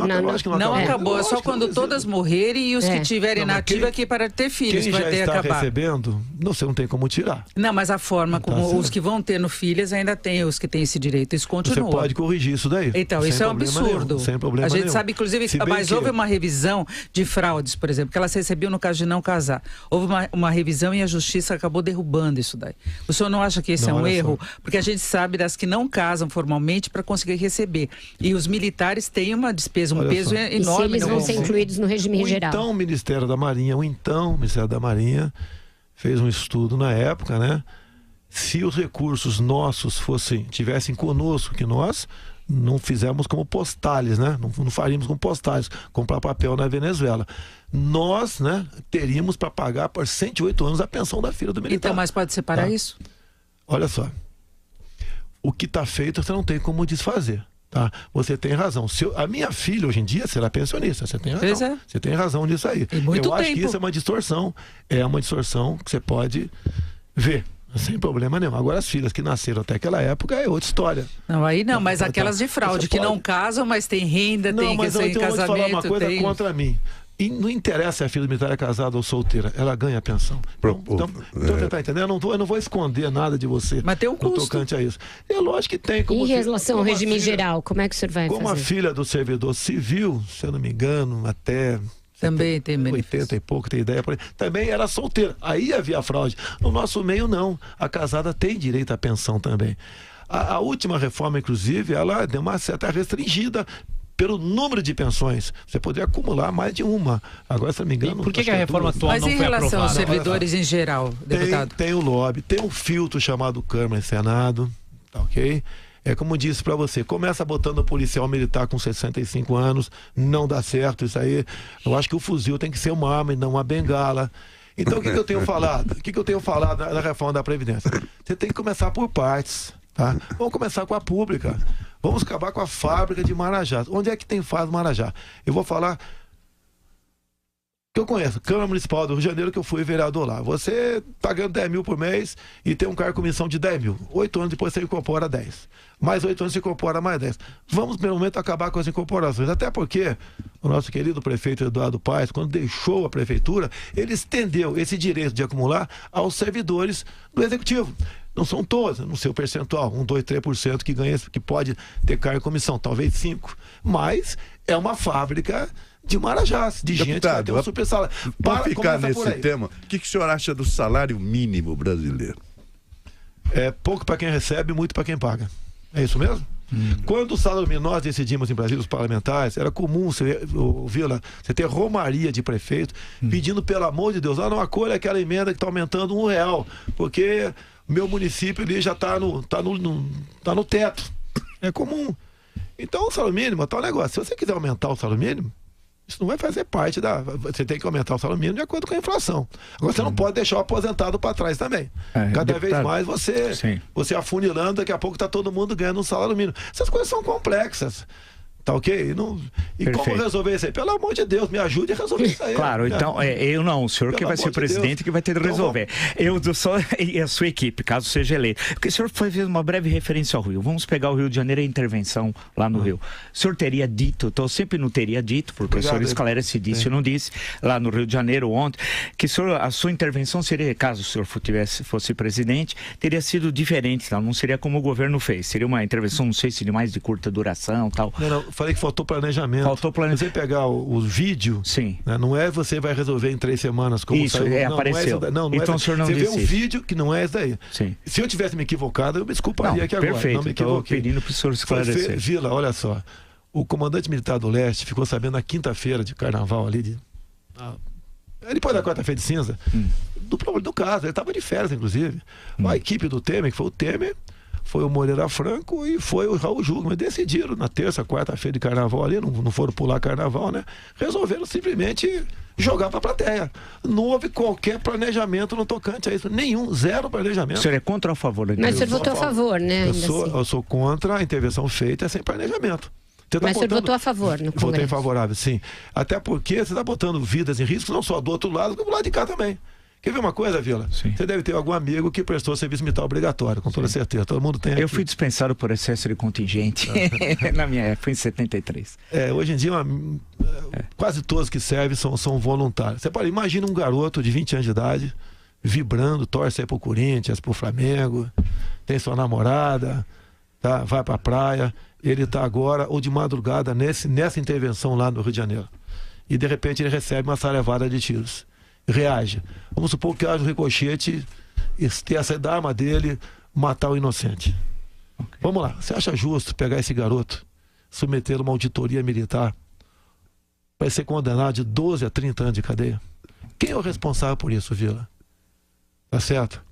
E: Não acabou, é só quando todas morrerem e os que tiverem na ativa aqui para ter filhos, vai ter acabado.
B: Quem já está recebendo, você não tem como tirar.
E: Não, mas a forma como os que vão tendo filhas ainda tem os que têm esse direito, isso continua.
B: Você pode corrigir isso daí.
E: Então, isso é um absurdo.
B: Sem problema nenhum.
E: A gente sabe, inclusive, mas houve uma revisão de fraudes, por exemplo, que elas recebiam no caso de não casar. Houve uma revisão e a justiça acabou derrubando isso daí. O senhor não acha que esse é um erro? Porque a gente sabe das que não casam formalmente para conseguir receber. E os militares têm uma despesa, um peso enorme.
D: E se eles vão ser incluídos no regime geral?
B: Então, o Ministério da Marinha fez um estudo na época, né? Se os recursos nossos tivessem conosco, que nós não fizemos como postales, né? Não faríamos como postales, comprar papel na Venezuela. Nós, né, teríamos para pagar por 108 anos a pensão da filha do militar.
E: Então, mas pode separar isso?
B: Olha só. O que está feito, você não tem como desfazer. Tá? Você tem razão. A minha filha hoje em dia será pensionista. Você tem razão. Você tem razão nisso aí. Eu acho que isso é uma distorção. É uma distorção que você pode ver. Sem problema nenhum. Agora as filhas que nasceram até aquela época é outra história.
E: Não, aí não, mas aquelas de fraude que não casam, mas tem renda, tem que ser em casamento.
B: Não, mas eu vou falar uma coisa contra mim. E não interessa se a filha militar é casada ou solteira, ela ganha a pensão. Então você tá entendendo? Eu não vou esconder nada de você.
E: Mas tem um custo.
B: Tocante a isso. É lógico que tem.
D: Em relação ao regime geral, como é que o senhor vai fazer?
B: Como a filha do servidor civil, se eu não me engano, até...
E: Também tem
B: 80 e pouco, tem ideia. Também era solteira. Aí havia fraude. No nosso meio, não. A casada tem direito à pensão também. A última reforma, inclusive, ela deu uma certa restringida pelo número de pensões. Você poderia acumular mais de uma. Agora, se não me engano...
A: Por que a reforma atual não foi aprovada?
E: Mas em relação aos servidores em geral, deputado?
B: Tem o lobby, tem um filtro chamado Câmara e Senado, tá ok? É como disse para você, começa botando policial militar com 65 anos, não dá certo isso aí. Eu acho que o fuzil tem que ser uma arma e não uma bengala. Então, o que eu tenho falado? O que eu tenho falado da reforma da Previdência? Você tem que começar por partes, tá? Vamos começar com a pública. Vamos acabar com a fábrica de Marajá. Onde é que tem fábrica de Marajá? Eu vou falar que eu conheço, Câmara Municipal do Rio de Janeiro, que eu fui vereador lá. Você tá ganhando 10 mil por mês e tem um cargo com comissão de 10 mil. 8 anos depois você incorpora 10. Mais 8 anos você incorpora mais 10. Vamos, pelo momento, acabar com as incorporações. Até porque o nosso querido prefeito Eduardo Paes, quando deixou a prefeitura, ele estendeu esse direito de acumular aos servidores do Executivo. Não são todos, no seu percentual, 1, 2, 3% que ganha, que pode ter cargo em comissão, talvez 5%. Mas é uma fábrica de marajás, de gente que vai ter um super salário.
F: Para ficar nesse tema, o que o senhor acha do salário mínimo brasileiro?
B: É pouco para quem recebe, muito para quem paga. É isso mesmo? Quando o salário mínimo nós decidimos em Brasília, os parlamentares, era comum, Vila, você ter romaria de prefeito pedindo, pelo amor de Deus, não acolha aquela emenda que está aumentando R$1, porque o meu município ali já está no teto. É comum. Então o salário mínimo é tal negócio. Se você quiser aumentar o salário mínimo, isso não vai fazer parte da... Você tem que aumentar o salário mínimo de acordo com a inflação. Agora você não pode deixar o aposentado para trás também. Cada vez mais você afunilando, daqui a pouco está todo mundo ganhando um salário mínimo. Essas coisas são complexas. Tá ok? E como resolver isso aí? Pelo amor de Deus, me ajude a resolver isso aí.
C: Claro, então, eu não, o senhor que vai ser presidente que vai ter de resolver. Eu só e a sua equipe, caso seja eleito. Porque o senhor fez uma breve referência ao Rio. Vamos pegar o Rio de Janeiro e a intervenção lá no Rio. O senhor teria dito, então sempre não teria dito, porque o senhor esclarece se disse ou não disse, lá no Rio de Janeiro ontem, que a sua intervenção seria, caso o senhor fosse presidente, teria sido diferente, não seria como o governo fez. Seria uma intervenção, não sei se de mais de curta duração, tal.
B: Não. Falei que faltou planejamento. Você pegar o vídeo, né, não é você vai resolver em 3 semanas como
C: isso,
B: saiu.
C: Apareceu.
B: Então
C: o senhor não
B: você
C: disse
B: vê um vídeo que não é esse daí.
C: Sim.
B: Se eu tivesse me equivocado, eu me desculparia aqui agora.
C: Perfeito,
B: não me equivoquei.
C: pedindo para o senhor esclarecer.
B: Vila, olha só. O comandante militar do Leste ficou sabendo na quinta-feira de carnaval ali, depois da quarta-feira de cinza, do problema do caso. Ele estava de férias, inclusive. A equipe do Temer, que foi o Temer, foi o Moreira Franco e foi o Raul Jungmann. Decidiram na terça, quarta-feira de carnaval ali, não foram pular carnaval, né? Resolveram simplesmente jogar para a plateia. Não houve qualquer planejamento no tocante a isso. Nenhum, zero planejamento.
C: O senhor é contra ou a favor?
D: Mas o senhor votou a favor, né?
B: Eu sou contra a intervenção feita sem planejamento.
D: Mas o senhor votou a favor no Congresso?
B: Votei favorável, sim. Até porque você está botando vidas em risco, não só do outro lado, como do lado de cá também. Quer ver uma coisa, Vila?
C: Sim.
B: Você deve ter algum amigo que prestou serviço militar obrigatório, com toda certeza. Todo mundo tem aqui.
C: Eu fui dispensado por excesso de contingente na minha época, em 73.
B: Hoje em dia, quase todos que servem são voluntários. Você pode imaginar um garoto de 20 anos de idade, vibrando, torce aí pro Corinthians, pro Flamengo, tem sua namorada, tá? Vai pra praia, ele tá agora, ou de madrugada, nessa intervenção lá no Rio de Janeiro. E de repente ele recebe uma salevada de tiros. Reage. Vamos supor que haja um ricochete e ter essa da arma dele matar o inocente. Okay. Vamos lá. Você acha justo pegar esse garoto, submeter a uma auditoria militar, vai ser condenado de 12 a 30 anos de cadeia? Quem é o responsável por isso, Vila? Tá certo?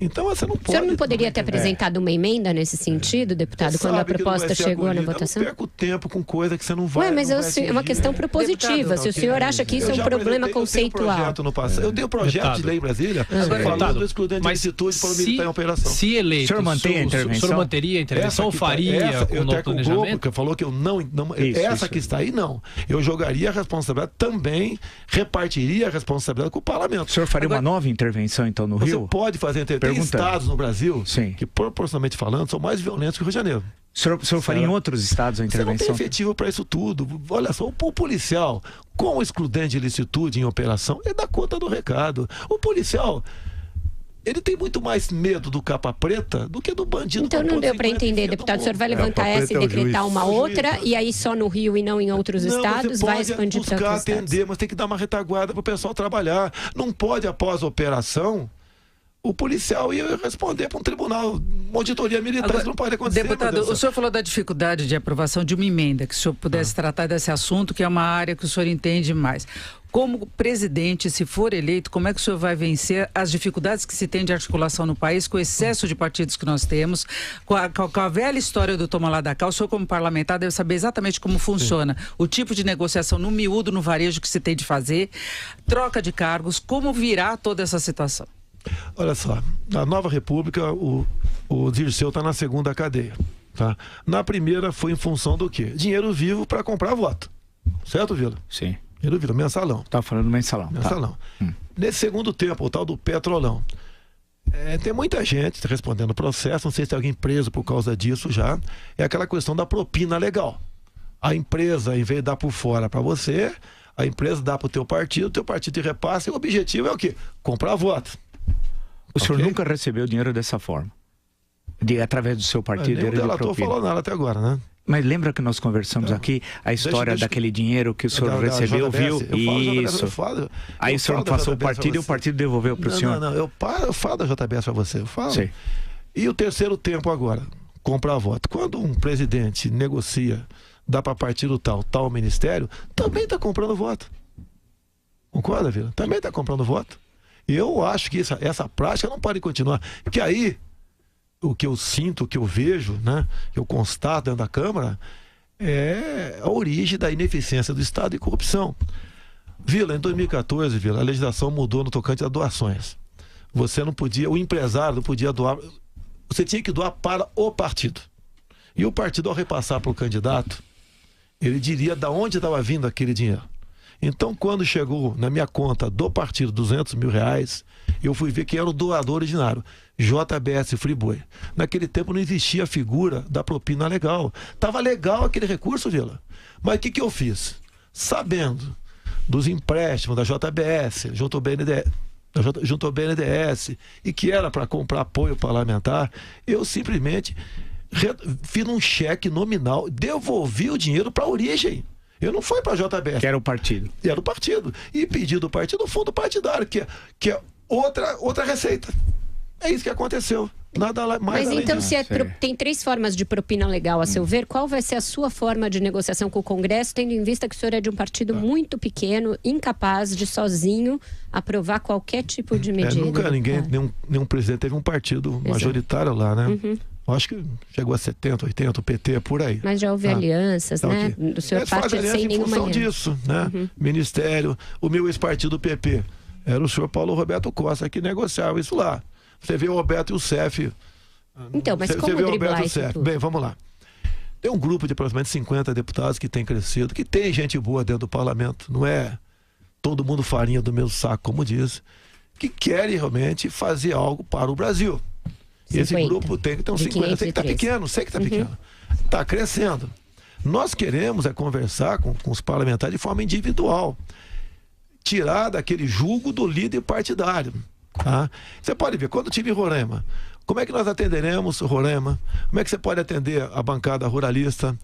B: Então você não pode...
D: O senhor não poderia ter apresentado uma emenda nesse sentido, deputado, quando a proposta chegou na votação?
B: Eu não perco tempo com coisa que você não vai...
D: mas é uma questão propositiva. Se o senhor acha que isso é um problema conceitual...
B: Eu tenho projeto de lei em Brasília falando do excludente de licitude para o militar em operação.
A: Se eleito,
C: o senhor mantém a intervenção?
A: O senhor manteria a intervenção ou faria com o novo planejamento?
B: Porque falou que eu não essa que está aí, não. Eu jogaria a responsabilidade também, repartiria a responsabilidade com o parlamento.
C: O senhor faria uma nova intervenção, então, no Rio?
B: Você pode fazer tem estados no Brasil que, proporcionalmente falando, são mais violentos que o Rio de Janeiro.
C: O senhor faria em outros estados a intervenção?
B: Você não tem efetivo para isso tudo. Olha só, o policial com o excludente de licitude em operação, ele dá conta do recado. O policial, ele tem muito mais medo do capa preta do que do bandido.
D: Então não deu para entender, deputado. O senhor vai levantar essa e decretar uma outra, e aí só no Rio e não em outros estados, vai expandir para outros estados?
B: Atender, mas tem que dar uma retaguarda para o pessoal trabalhar. Não pode, após a operação, o policial ia responder para um tribunal, uma auditoria militar. Agora, isso não pode acontecer.
E: Deputado, o senhor falou da dificuldade de aprovação de uma emenda, que o senhor pudesse tratar desse assunto, que é uma área que o senhor entende mais. Como presidente, se for eleito, como é que o senhor vai vencer as dificuldades que se tem de articulação no país, com o excesso de partidos que nós temos, com a velha história do toma lá da cá? O senhor, como parlamentar, deve saber exatamente como funciona o tipo de negociação no miúdo, no varejo que se tem de fazer, troca de cargos, como virar toda essa situação?
B: Olha só, na Nova República, o Dirceu está na segunda cadeia. Tá? Na primeira foi em função do quê? Dinheiro vivo para comprar voto. Certo, Vila?
C: Sim.
B: Dinheiro Vila, mensalão.
C: Tá falando mensalão.
B: Mensalão.
C: Tá.
B: Nesse segundo tempo, o tal do Petrolão. Tem muita gente respondendo o processo, não sei se tem alguém preso por causa disso já. É aquela questão da propina legal. A empresa, em vez de dar por fora para você, a empresa dá para o teu partido te repassa, e o objetivo é o quê? Comprar voto.
C: O senhor nunca recebeu dinheiro dessa forma? Através do seu partido?
B: Nenhum delator falou nada até agora, né?
C: Mas lembra que nós conversamos aqui a história daquele dinheiro que o senhor recebeu, viu? Isso. Aí o senhor passou o partido e o partido devolveu para o senhor?
B: Não, eu falo da JBS para você, eu falo.
C: Sim.
B: E o terceiro tempo agora, comprar voto. Quando um presidente negocia, dá para partido tal ministério, também está comprando voto. Concorda, Vila? Também está comprando voto. E eu acho que essa prática não pode continuar. Porque aí, o que eu sinto, o que eu vejo, né, que eu constato dentro da Câmara, é a origem da ineficiência do Estado e corrupção. Vila, em 2014, Vila, a legislação mudou no tocante a doações. Você não podia, o empresário não podia doar, você tinha que doar para o partido. E o partido, ao repassar para o candidato, ele diria de onde estava vindo aquele dinheiro. Então, quando chegou na minha conta do partido R$200 mil, eu fui ver quem era o doador originário, JBS Friboi. Naquele tempo não existia a figura da propina legal. Estava legal aquele recurso, Vila. Mas o que eu fiz? Sabendo dos empréstimos da JBS, junto ao BNDES, e que era para comprar apoio parlamentar, eu simplesmente fiz um cheque nominal, devolvi o dinheiro para a origem. Eu não fui para a JBS.
C: Que era o partido.
B: Era o partido. E pedi do partido o fundo partidário, que é outra receita. É isso que aconteceu. Nada mais.
D: Mas então, se tem 3 formas de propina legal, a seu ver, qual vai ser a sua forma de negociação com o Congresso, tendo em vista que o senhor é de um partido muito pequeno, incapaz de sozinho aprovar qualquer tipo de medida?
B: Nunca nenhum presidente teve um partido majoritário lá, né? Acho que chegou a 70, 80, o PT é por aí.
D: Mas já houve alianças, né? Do seu partido sem nenhuma
B: em função disso, né? Ministério, o meu ex-partido PP, era o senhor Paulo Roberto Costa que negociava isso lá. Você vê o Roberto e o CEF.
D: Então, mas como driblar isso tudo?
B: Bem, vamos lá. Tem um grupo de aproximadamente 50 deputados que tem crescido, que tem gente boa dentro do parlamento. Não é todo mundo farinha do mesmo saco, como diz, que querem realmente fazer algo para o Brasil. E esse grupo tem que ter uns 50. Sei que está pequeno, está crescendo. Nós queremos conversar com os parlamentares de forma individual. Tirar daquele jugo do líder partidário. Tá? Você pode ver, quando eu estive em Roraima, como é que nós atenderemos Roraima? Como é que você pode atender a bancada ruralista,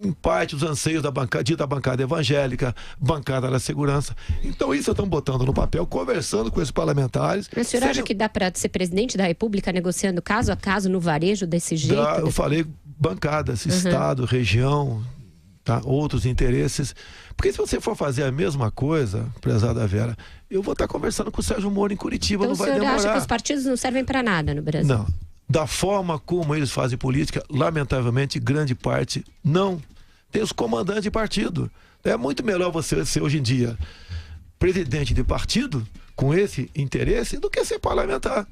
B: em parte os anseios da bancada evangélica, bancada da segurança? Então isso estamos botando no papel, conversando com esses parlamentares.
D: Mas o senhor acha que dá para ser presidente da República negociando caso a caso no varejo desse jeito?
B: Eu falei bancadas, estado, região, tá? Outros interesses. Porque se você for fazer a mesma coisa, prezada Vera, eu vou estar conversando com o Sérgio Moro em Curitiba,
D: então,
B: não vai demorar.
D: Então o senhor acha que os partidos não servem para nada no Brasil?
B: Não. Da forma como eles fazem política, lamentavelmente, grande parte não. Tem os comandantes de partido. É muito melhor você ser, hoje em dia, presidente de partido, com esse interesse, do que ser parlamentar.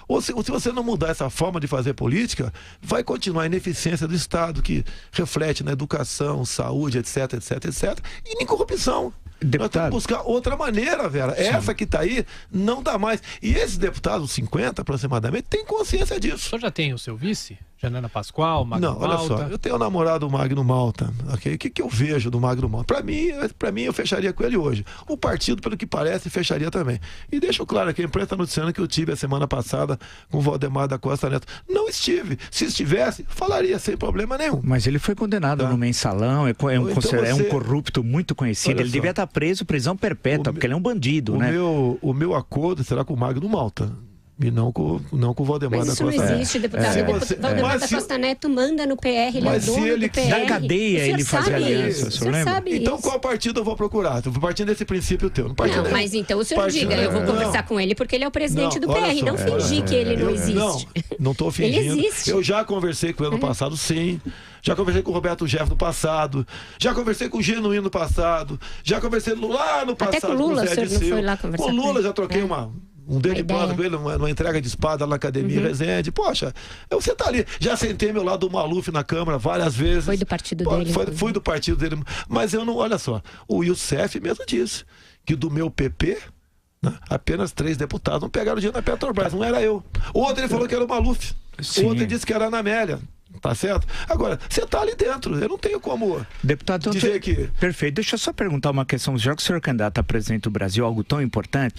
B: Ou se você não mudar essa forma de fazer política, vai continuar a ineficiência do Estado, que reflete na educação, saúde, etc, etc, etc, e nem corrupção.
C: Deputado.
B: Nós temos que buscar outra maneira, Vera. Sim. Essa que está aí não dá mais. E esses deputados, 50 aproximadamente, têm consciência disso.
A: O senhor já tem o seu vice? Janana Pascoal, Magno Malta?
B: Não, olha só, eu tenho o namorado Magno Malta, ok? O que eu vejo do Magno Malta? Para mim, eu fecharia com ele hoje. O partido, pelo que parece, fecharia também. E deixo claro aqui, a imprensa está noticiando que eu tive a semana passada com o Valdemar da Costa Neto. Não estive. Se estivesse, falaria sem problema nenhum.
C: Mas ele foi condenado no mensalão, é um corrupto muito conhecido. Ele devia estar preso, prisão perpétua, porque ele é um bandido, né?
B: O meu acordo será com o Magno Malta. E não com o Valdemar da Costa Neto.
D: Mas isso não existe, deputado. Valdemar da Costa Neto manda no PR, ele é dono do PR.
C: Na cadeia ele fazia aliança, o senhor lembra?
B: Então qual partido eu vou procurar? Eu vou partir desse princípio teu.
D: Não, mas então o senhor diga, eu vou conversar com ele porque ele é o presidente do PR, não fingir que ele não existe.
B: Não estou fingindo.
D: Ele existe.
B: Eu já conversei com ele no passado, sim. Já conversei com o Roberto Jeff no passado. Já conversei com o Genuíno no passado. Já conversei lá no passado.
D: Até com o Lula, o senhor não foi lá conversar
B: com o Lula já troquei uma um day de plano com ele, numa entrega de espada na Academia Resende. Poxa, você tá ali. Já sentei meu lado do Maluf na Câmara várias vezes.
D: Foi do partido dele.
B: Fui do partido dele. Mas eu não, olha só, o Youssef mesmo disse que do meu PP, né, apenas 3 deputados não pegaram dinheiro na Petrobras, não era eu. Outro ele falou que era o Maluf.
C: Sim.
B: Outro ele disse que era a Ana Amélia. Tá certo? Agora, você tá ali dentro, eu não tenho como
C: deputado,
B: dizer que...
C: Perfeito. Deixa eu só perguntar uma questão. Já que o senhor é candidato a presidente do Brasil, algo tão importante,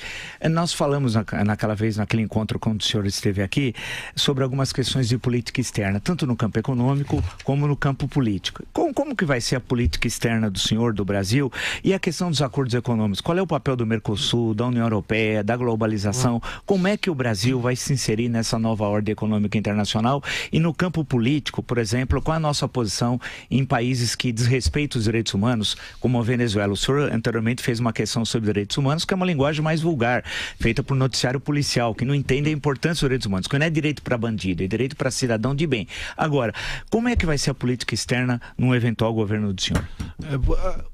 C: nós falamos naquela vez, naquele encontro quando o senhor esteve aqui, sobre algumas questões de política externa, tanto no campo econômico como no campo político. Como que vai ser a política externa do senhor, do Brasil, e a questão dos acordos econômicos? Qual é o papel do Mercosul, da União Europeia, da globalização? Como é que o Brasil vai se inserir nessa nova ordem econômica internacional? E no campo político, por exemplo, qual é a nossa posição em países que desrespeitam os direitos humanos, como a Venezuela? O senhor anteriormente fez uma questão sobre direitos humanos, que é uma linguagem mais vulgar, feita por noticiário policial, que não entende a importância dos direitos humanos, que não é direito para bandido, é direito para cidadão de bem. Agora, como é que vai ser a política externa num eventual governo do senhor?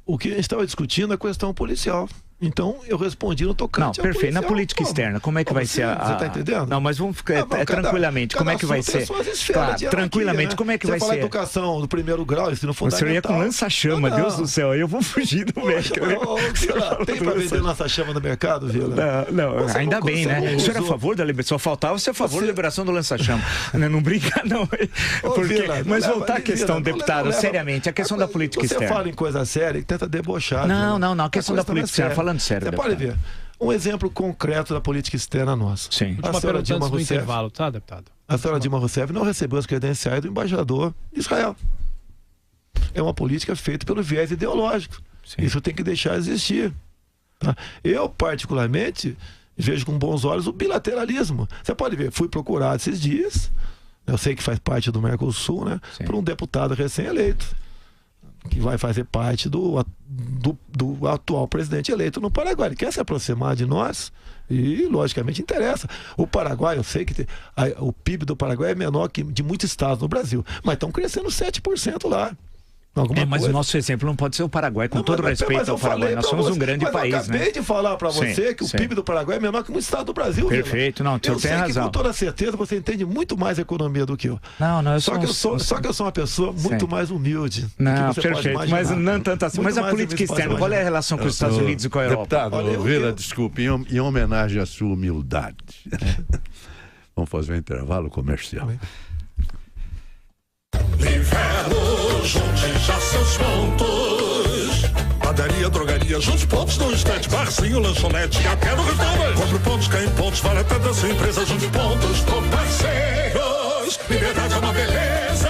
B: O que a gente estava discutindo é a questão policial. Então, eu respondi no tocante.
C: Não, perfeito. Na política externa, como é que vai ser a...
B: Você está entendendo?
C: Não, mas vamos ficar tranquilamente. Como é que vai ser? Claro, tranquilamente, como é que vai ser?
B: Você fala educação do primeiro grau, ensino fundamental.
C: Você ia com lança-chama, Deus do céu. Eu vou fugir do médico.
B: Tem para vender lança-chama no mercado, Vila?
C: Não, ainda bem, né? O senhor é a favor da liberação? Só faltava você é a favor da liberação do lança-chama. Não brinca, não. Mas voltar à questão, deputado, seriamente, a questão da política externa.
B: Você fala em coisa séria e tenta debochar.
C: Não, a questão da política externa, falando sério.
B: Você pode ver. Um exemplo concreto da política externa nossa.
C: Sim.
B: A senhora Dilma Rousseff,
A: tá, deputado?
B: A senhora Dilma Rousseff não recebeu as credenciais do embaixador de Israel. É uma política feita pelo viés ideológico. Sim. Isso tem que deixar de existir. Tá? Eu, particularmente, vejo com bons olhos o bilateralismo. Você pode ver, fui procurado esses dias, eu sei que faz parte do Mercosul, né? Por um deputado recém-eleito, que vai fazer parte do atual presidente eleito no Paraguai. Ele quer se aproximar de nós e, logicamente, interessa. O Paraguai, eu sei que o PIB do Paraguai é menor que de muitos estados no Brasil, mas estão crescendo 7% lá.
C: Mas o nosso exemplo não pode ser o Paraguai, com todo respeito ao Paraguai. Nós somos um grande país, né?
B: Eu acabei de falar para você que o PIB do Paraguai é menor que muito estado do Brasil.
C: Perfeito, não, o senhor tem razão.
B: Eu sei que com toda certeza você entende muito mais economia do que eu. Só que eu sou uma pessoa muito mais humilde.
C: Não, perfeito, mas não tanto assim. Mas a política externa, qual é a relação com os Estados Unidos e com a Europa?
F: Deputado, Vila, desculpe, em homenagem à sua humildade. Vamos fazer um intervalo comercial.
K: Inverno, junte já seus pontos. Padaria, drogaria, junte pontos no instante. Barzinho, lanchonete, até no restaurante. Compre pontos, ganhe pontos, vale até da sua empresa. Junte pontos com parceiros. Liberdade é uma beleza.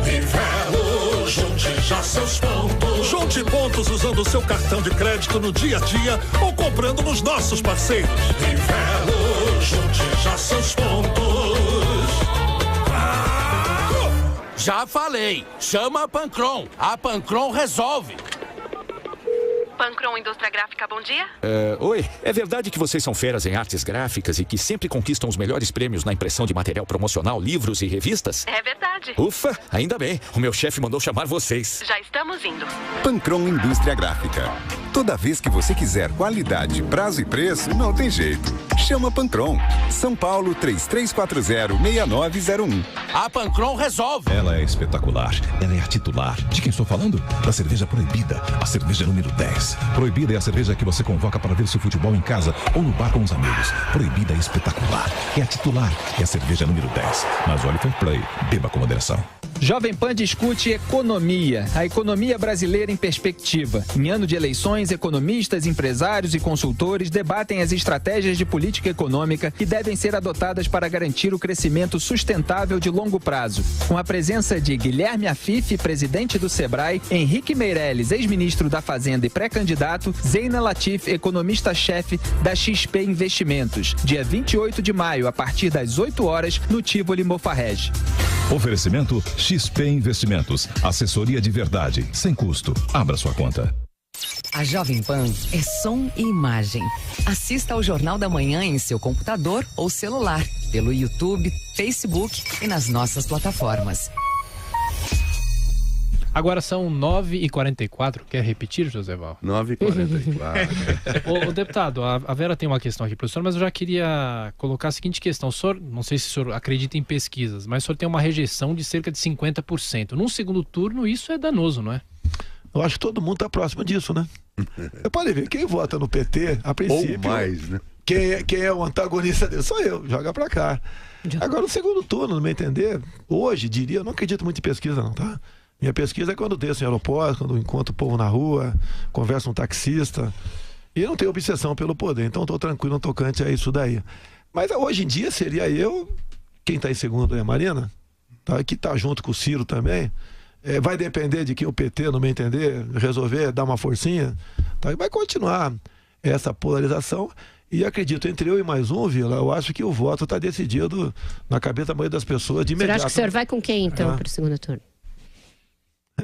K: Inverno, junte já seus pontos. Junte pontos usando o seu cartão de crédito no dia a dia ou comprando nos nossos parceiros. Inverno, junte já seus pontos.
L: Já falei, chama a Pancron. A Pancron resolve.
M: Pancron Indústria Gráfica, bom dia.
N: Oi, é verdade que vocês são feras em artes gráficas e que sempre conquistam os melhores prêmios na impressão de material promocional, livros e revistas?
M: É verdade.
N: Ufa, ainda bem. O meu chefe mandou chamar vocês.
M: Já estamos indo.
O: Pancron Indústria Gráfica. Toda vez que você quiser qualidade, prazo e preço, não tem jeito. Chama Pancron. São Paulo 3340-6901.
L: A Pancron resolve.
G: Ela é espetacular. Ela é a titular. De quem estou falando? Da cerveja proibida. A cerveja número 10. Proibida é a cerveja que você convoca para ver seu futebol em casa ou no bar com os amigos. Proibida é espetacular. É a titular. É a cerveja número 10. Mas olhe fair play. Beba com moderação.
P: Jovem Pan discute economia, a economia brasileira em perspectiva. Em ano de eleições, economistas, empresários e consultores debatem as estratégias de política econômica que devem ser adotadas para garantir o crescimento sustentável de longo prazo. Com a presença de Guilherme Afife, presidente do Sebrae, Henrique Meirelles, ex-ministro da Fazenda e pré-candidato, Zeina Latif, economista-chefe da XP Investimentos. Dia 28 de maio, a partir das 8 horas, no Tivoli Mofarrege.
G: Oferecimento XP Investimentos. Assessoria de verdade, sem custo. Abra sua conta.
Q: A Jovem Pan é som e imagem. Assista ao Jornal da Manhã em seu computador ou celular, pelo YouTube, Facebook e nas nossas plataformas.
A: Agora são 9h44. Quer repetir, Joseval?
F: 9h44.
A: Ô, deputado, a Vera tem uma questão aqui, professor, mas eu já queria colocar a seguinte questão. O senhor, não sei se o senhor acredita em pesquisas, mas o senhor tem uma rejeição de cerca de 50%. Num segundo turno, isso é danoso, não é?
B: Eu acho que todo mundo está próximo disso, né? Você pode ver, quem vota no PT, a princípio...
F: Ou mais, né?
B: Quem é o antagonista dele? Sou eu, joga pra cá. Agora, no segundo turno, no meu entender, hoje, diria, eu não acredito muito em pesquisa não, tá? Minha pesquisa é quando desço em aeroporto, quando encontro o povo na rua, converso com um taxista. E eu não tenho obsessão pelo poder, então estou tranquilo no tocante a isso daí. Mas hoje em dia seria eu, quem está em segundo é a Marina, tá? Que está junto com o Ciro também. Vai depender de quem o PT, no meu entender, resolver dar uma forcinha. Tá? E vai continuar essa polarização. E acredito, entre eu e mais um, Vila, eu acho que o voto está decidido na cabeça da maioria das pessoas de imediato.
D: Você acha que o senhor vai com quem, então, para o segundo turno?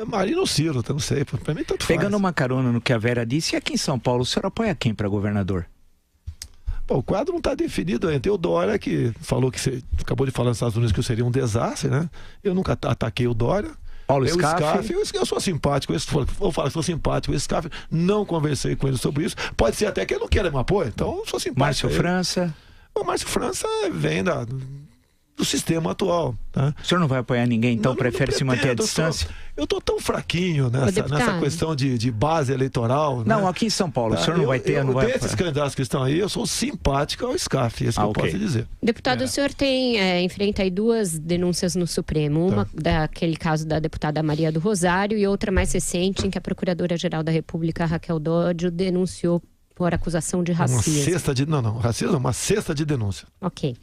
B: Marina ou Ciro, eu não sei, para mim tanto faz.
C: Pegando uma carona no que a Vera disse, e aqui em São Paulo, o senhor apoia quem para governador?
B: Bom, o quadro não está definido ainda. Tem o Dória, que falou que você acabou de falar nos Estados Unidos que seria um desastre, né? Eu nunca ataquei o Dória.
C: Paulo
B: Scaff, eu sou simpático, vou falar que sou simpático. O Scaff, não conversei com ele sobre isso. Pode ser até que ele não queira meu apoio, então eu sou simpático.
C: Márcio França?
B: O Márcio França vem do sistema atual. Tá?
C: O senhor não vai apoiar ninguém, então prefere se manter à distância?
B: Eu estou tão fraquinho nessa questão de base eleitoral.
C: Não,
B: né?
C: Aqui em São Paulo, o senhor não vai ter, não vai apoiar.
B: Desses candidatos que estão aí, eu sou simpático ao Scaff, isso que eu posso dizer.
D: Deputado, o senhor enfrenta aí 2 denúncias no Supremo, uma daquele caso da deputada Maria do Rosário e outra mais recente em que a Procuradora-Geral da República, Raquel Dodge, denunciou por acusação de racismo.
B: Racismo é uma cesta de denúncia.
D: Ok.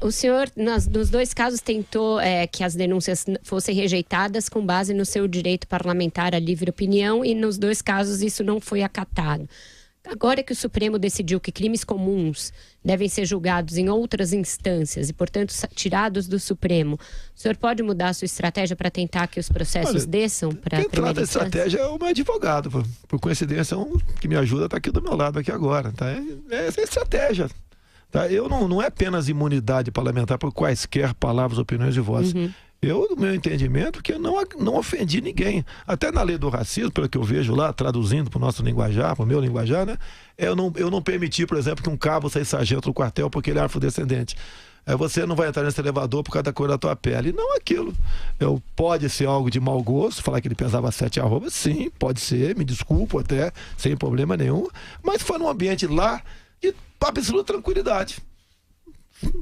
D: O senhor, nos 2 casos, tentou que as denúncias fossem rejeitadas com base no seu direito parlamentar à livre opinião e nos 2 casos isso não foi acatado. Agora que o Supremo decidiu que crimes comuns devem ser julgados em outras instâncias e, portanto, tirados do Supremo, o senhor pode mudar a sua estratégia para tentar que os processos desçam para a primeira instância? Quem trata a
B: estratégia é o meu advogado. Por coincidência, que me ajuda está aqui do meu lado aqui agora. Tá? Essa é a estratégia. Tá? Eu não é apenas imunidade parlamentar por quaisquer palavras, opiniões e vozes. Eu, no meu entendimento, que eu não ofendi ninguém. Até na lei do racismo, pelo que eu vejo lá, traduzindo para o nosso linguajar, para o meu linguajar, né? Eu não permiti, por exemplo, que um cabo saia sargento do quartel porque ele é afrodescendente. Você não vai entrar nesse elevador por causa da cor da tua pele. Não aquilo. Pode ser algo de mau gosto, falar que ele pesava 7 arrobas, sim, pode ser, me desculpo até, sem problema nenhum. Mas foi num ambiente lá de absoluta tranquilidade.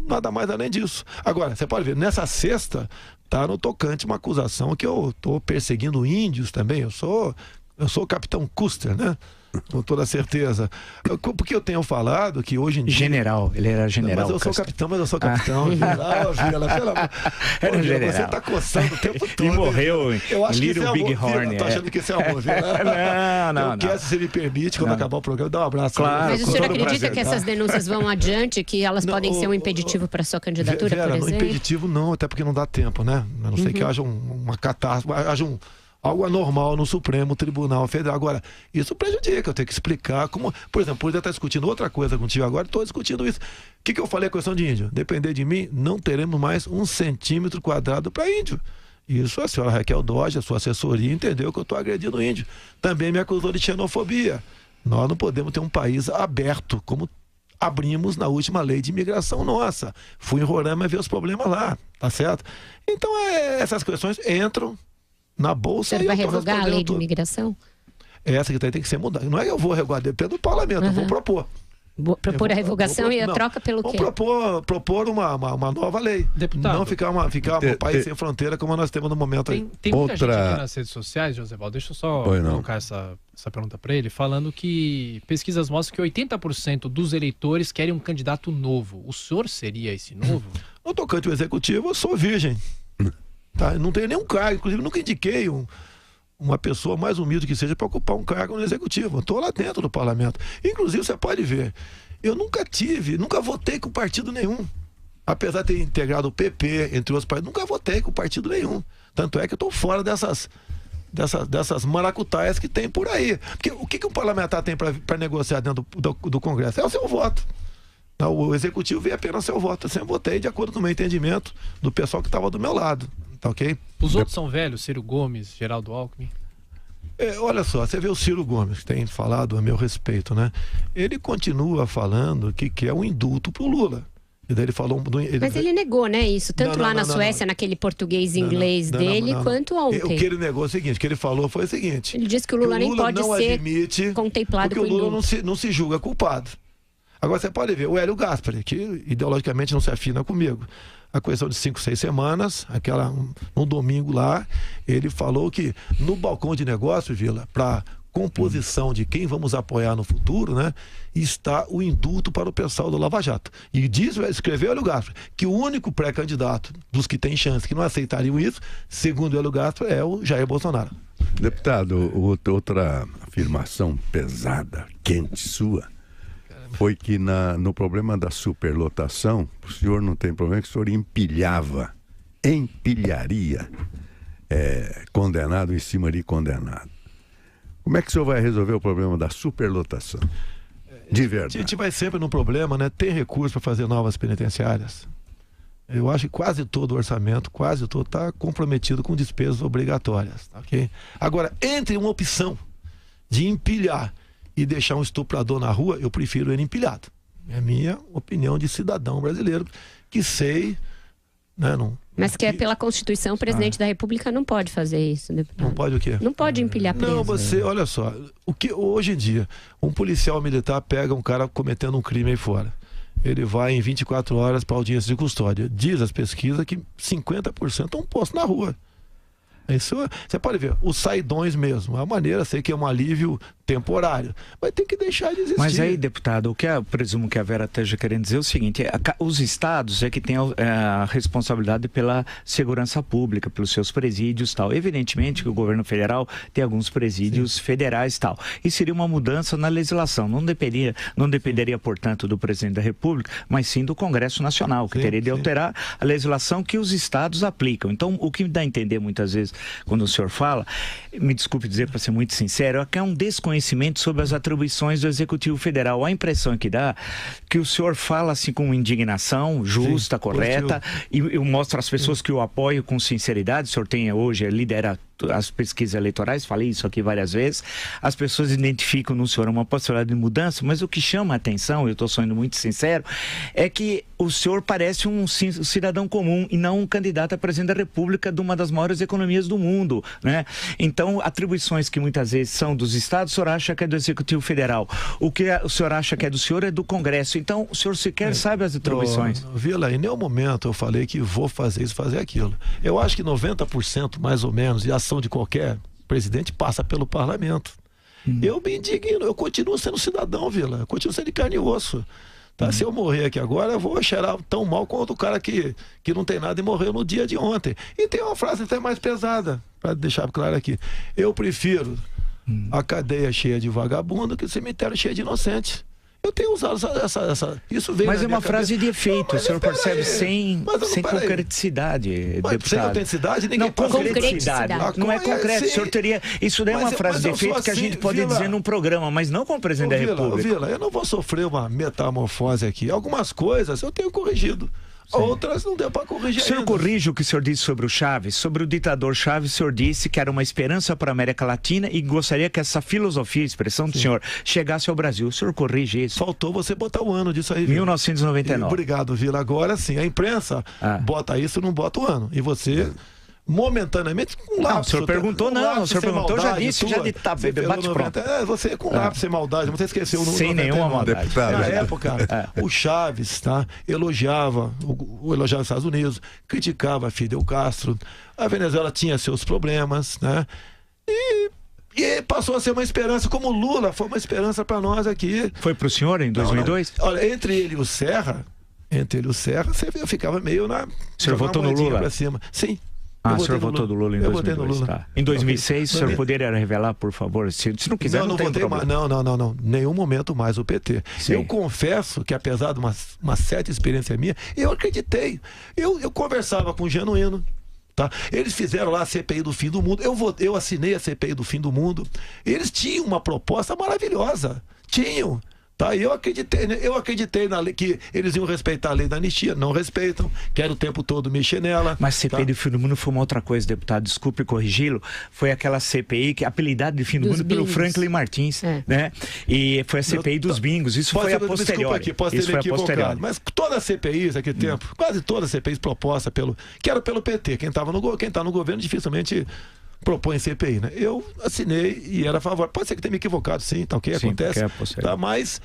B: Nada mais além disso. Agora, você pode ver, nessa sexta, tá no tocante uma acusação que eu estou perseguindo índios também. Eu sou o capitão Custer, né? Com toda certeza. Porque eu tenho falado que hoje em dia...
C: General, ele era general.
B: Mas eu sou capitão, General, Vila,
C: era general.
B: Você tá coçando o tempo todo.
C: E morreu em
B: Little
C: Big Horn.
B: Eu tô achando que isso é amor,
C: Não.
B: Eu quero, se você me permite, quando acabar o programa, dar um abraço.
C: Claro,
D: mas o senhor acredita que essas denúncias vão adiante, que elas podem ser um impeditivo para a sua candidatura,
B: Vera,
D: por exemplo?
B: Não, impeditivo não, até porque não dá tempo, né? A não ser que haja uma catástrofe, haja algo anormal no Supremo Tribunal Federal. Agora, isso prejudica, eu tenho que explicar como... Por exemplo, por estar discutindo outra coisa contigo agora, estou discutindo isso. O que eu falei a questão de índio? Depender de mim, não teremos mais 1 centímetro quadrado para índio. Isso a senhora Raquel Dodge, a sua assessoria, entendeu que eu estou agredindo o índio. Também me acusou de xenofobia. Nós não podemos ter um país aberto, como abrimos na última lei de imigração nossa. Fui em Roraima ver os problemas lá, tá certo? Então, essas questões entram na bolsa.
D: O senhor vai revogar a lei de imigração?
B: Essa que tem que ser mudada. Não é que eu vou revogar, depende do parlamento, eu vou propor.
D: Propor a revogação e a troca pelo quê?
B: Vamos propor uma nova lei.
A: Deputado,
B: não ficar um país sem fronteira como nós temos no momento aí.
A: Tem muita gente aqui nas redes sociais, Joseval, deixa eu só colocar essa pergunta para ele, falando que pesquisas mostram que 80% dos eleitores querem um candidato novo. O senhor seria esse novo?
B: No tocante ao executivo, eu sou virgem. Tá? Não tenho nenhum cargo, inclusive nunca indiquei uma pessoa mais humilde que seja para ocupar um cargo no executivo. Eu estou lá dentro do parlamento. Inclusive, você pode ver, eu nunca votei com partido nenhum. Apesar de ter integrado o PP, entre outros partidos, nunca votei com partido nenhum. Tanto é que eu estou fora dessas maracutaias que tem por aí. Porque o que um parlamentar tem para negociar dentro do Congresso? É o seu voto. O executivo vê apenas seu voto. Eu sempre votei de acordo com o meu entendimento do pessoal que estava do meu lado. tá ok?
A: Os outros são velhos, Ciro Gomes, Geraldo Alckmin.
B: Olha só, você vê o Ciro Gomes, que tem falado a meu respeito, né? Ele continua falando que quer um indulto pro Lula. E daí ele falou...
D: Mas ele negou, né, isso? Tanto lá na Suécia, naquele português inglês dele, quanto ontem.
B: O que ele negou é o seguinte, o que ele falou foi o seguinte...
D: Ele disse que o Lula nem pode ser contemplado
B: porque o Lula não se julga culpado. Agora você pode ver o Hélio Gaspari, que ideologicamente não se afina comigo. A questão de 5, 6 semanas, no domingo lá, ele falou que no balcão de negócio, Vila, para composição de quem vamos apoiar no futuro, né, está o indulto para o pessoal do Lava Jato. E escreveu o Hélio Gaspari que o único pré-candidato dos que tem chance que não aceitariam isso, segundo o Hélio Gaspari, é o Jair Bolsonaro.
F: Deputado, outra afirmação pesada, quente sua, foi que no problema da superlotação, o senhor não tem problema, que o senhor empilharia condenado em cima de condenado. Como é que o senhor vai resolver o problema da superlotação? De verdade.
B: A gente vai sempre no problema, né? Tem recurso para fazer novas penitenciárias. Eu acho que quase todo o orçamento, está comprometido com despesas obrigatórias, ok? Agora, entre uma opção de empilhar e deixar um estuprador na rua, eu prefiro ele empilhado. É a minha opinião de cidadão brasileiro, que sei... Né,
D: mas que é pela Constituição, o presidente da República não pode fazer isso, deputado.
B: Não pode o quê?
D: Não pode empilhar preso.
B: Não, olha só, hoje em dia, um policial militar pega um cara cometendo um crime aí fora. Ele vai em 24 horas para audiência de custódia. Diz as pesquisas que 50% estão postos na rua. Isso, você pode ver, os saidões mesmo, a maneira, sei que é um alívio temporário, mas tem que deixar de existir.
C: Mas aí, deputado, o que eu presumo que a Vera esteja querendo dizer é o seguinte, os estados é que têm a responsabilidade pela segurança pública, pelos seus presídios e tal. Evidentemente que o governo federal tem alguns presídios federais e tal. E seria uma mudança na legislação, não dependeria, portanto, do presidente da República, mas sim do Congresso Nacional, que teria de alterar a legislação que os estados aplicam. Então, o que me dá a entender muitas vezes quando o senhor fala, me desculpe dizer para ser muito sincero, é que é um desconhecimento sobre as atribuições do Executivo Federal. A impressão que dá que o senhor fala assim com indignação justa, correta, e mostra às pessoas que o apoio com sinceridade. O senhor tem hoje, lidera as pesquisas eleitorais, falei isso aqui várias vezes, as pessoas identificam no senhor uma possibilidade de mudança, mas o que chama a atenção, eu estou sendo muito sincero, é que o senhor parece um cidadão comum e não um candidato a presidente da República de uma das maiores economias do mundo, né? Então, atribuições que muitas vezes são dos estados, o senhor acha que é do Executivo Federal. O que o senhor acha que é do senhor é do Congresso. Então, o senhor sequer sabe as atribuições.
B: Vila, em nenhum momento eu falei que vou fazer isso, fazer aquilo. Eu acho que 90% mais ou menos, e ação de qualquer presidente passa pelo parlamento. Eu me indigno, eu continuo sendo cidadão, Vila, eu continuo sendo de carne e osso. Tá? Se eu morrer aqui agora, eu vou cheirar tão mal quanto o cara que não tem nada e morreu no dia de ontem. E tem uma frase até mais pesada, para deixar claro aqui. Eu prefiro a cadeia cheia de vagabundo que o cemitério cheio de inocentes. Eu tenho usado essa isso veio.
C: Mas é uma frase de efeito, não, o senhor percebe sem concreticidade, deputado.
B: Sem autenticidade, ninguém
C: não, concreticidade. Não é concreto. O senhor teria. Isso daí é uma frase de efeito que a gente pode dizer num programa, mas não como presidente da República.
B: Vila, eu não vou sofrer uma metamorfose aqui. Algumas coisas eu tenho corrigido. Sim. Outras não deu para corrigir.
C: O senhor corrige o que o senhor disse sobre o Chaves? Sobre o ditador Chaves, o senhor disse que era uma esperança para a América Latina e gostaria que essa filosofia, expressão do senhor, chegasse ao Brasil. O senhor corrige isso?
B: Faltou você botar o ano disso aí, Vila.
C: 1999.
B: Obrigado, Vila. Agora sim, a imprensa bota isso, não bota o ano. E você... momentaneamente com lápis.
C: O senhor perguntou, não. O senhor perguntou, já disse, já debate pronto.
B: Você com lápis, sem maldade, você esqueceu o número.
C: Sem nenhuma maldade.
B: Na época, o Chaves, elogiava os Estados Unidos, criticava Fidel Castro, a Venezuela tinha seus problemas, né? E passou a ser uma esperança, como o Lula foi uma esperança para nós aqui.
C: Foi para o senhor em 2002?
B: Não. Olha, entre ele e o Serra, eu ficava meio na...
C: O senhor votou no Lula?
B: Pra cima. Sim.
C: O senhor votou do Lula em 2002, tá. Em 2006, o senhor poderia revelar, por favor? Se não quiser, não tem problema.
B: Não. Nenhum momento mais o PT. Sim. Eu confesso que, apesar de uma certa experiência minha, eu acreditei. Eu conversava com o Genuíno, tá? Eles fizeram lá a CPI do fim do mundo. Eu assinei a CPI do fim do mundo. Eles tinham uma proposta maravilhosa. Tinham. Tá, e eu acreditei na lei, que eles iam respeitar a lei da anistia, não respeitam, querem o tempo todo mexer nela.
C: Mas CPI do fim do mundo foi uma outra coisa, deputado, desculpe corrigi-lo, foi aquela CPI que apelidada de fim do mundo pelo Franklin Martins, né? E foi a CPI dos bingos, isso foi a posteriori.
B: Aqui, posso ter me equivocado, mas todas as CPIs naquele tempo, quase todas as CPIs propostas que era pelo PT, quem tá no governo dificilmente propõe CPI, né? Eu assinei e era a favor. Pode ser que tenha me equivocado, sim, tá ok?
C: Sim,
B: acontece. Tá, mas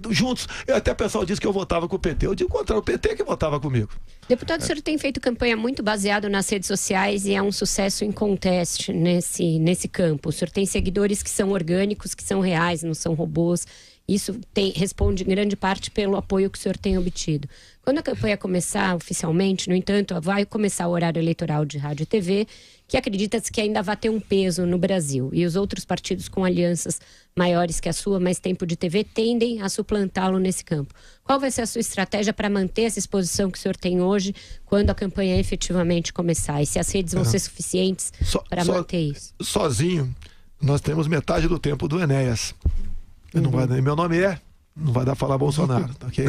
B: juntos, até o pessoal disse que eu votava com o PT. Eu digo o contrário, o PT que votava comigo.
D: Deputado, o senhor tem feito campanha muito baseado nas redes sociais e é um sucesso inconteste nesse campo. O senhor tem seguidores que são orgânicos, que são reais, não são robôs. Isso responde em grande parte pelo apoio que o senhor tem obtido. Quando a campanha começar oficialmente, no entanto, vai começar o horário eleitoral de rádio e TV, que acredita-se que ainda vai ter um peso no Brasil. E os outros partidos com alianças maiores que a sua, mais tempo de TV, tendem a suplantá-lo nesse campo. Qual vai ser a sua estratégia para manter essa exposição que o senhor tem hoje, quando a campanha efetivamente começar? E se as redes vão ser suficientes para manter isso?
B: Sozinho, nós temos metade do tempo do Enéas. Meu nome não vai dar falar Bolsonaro, ok?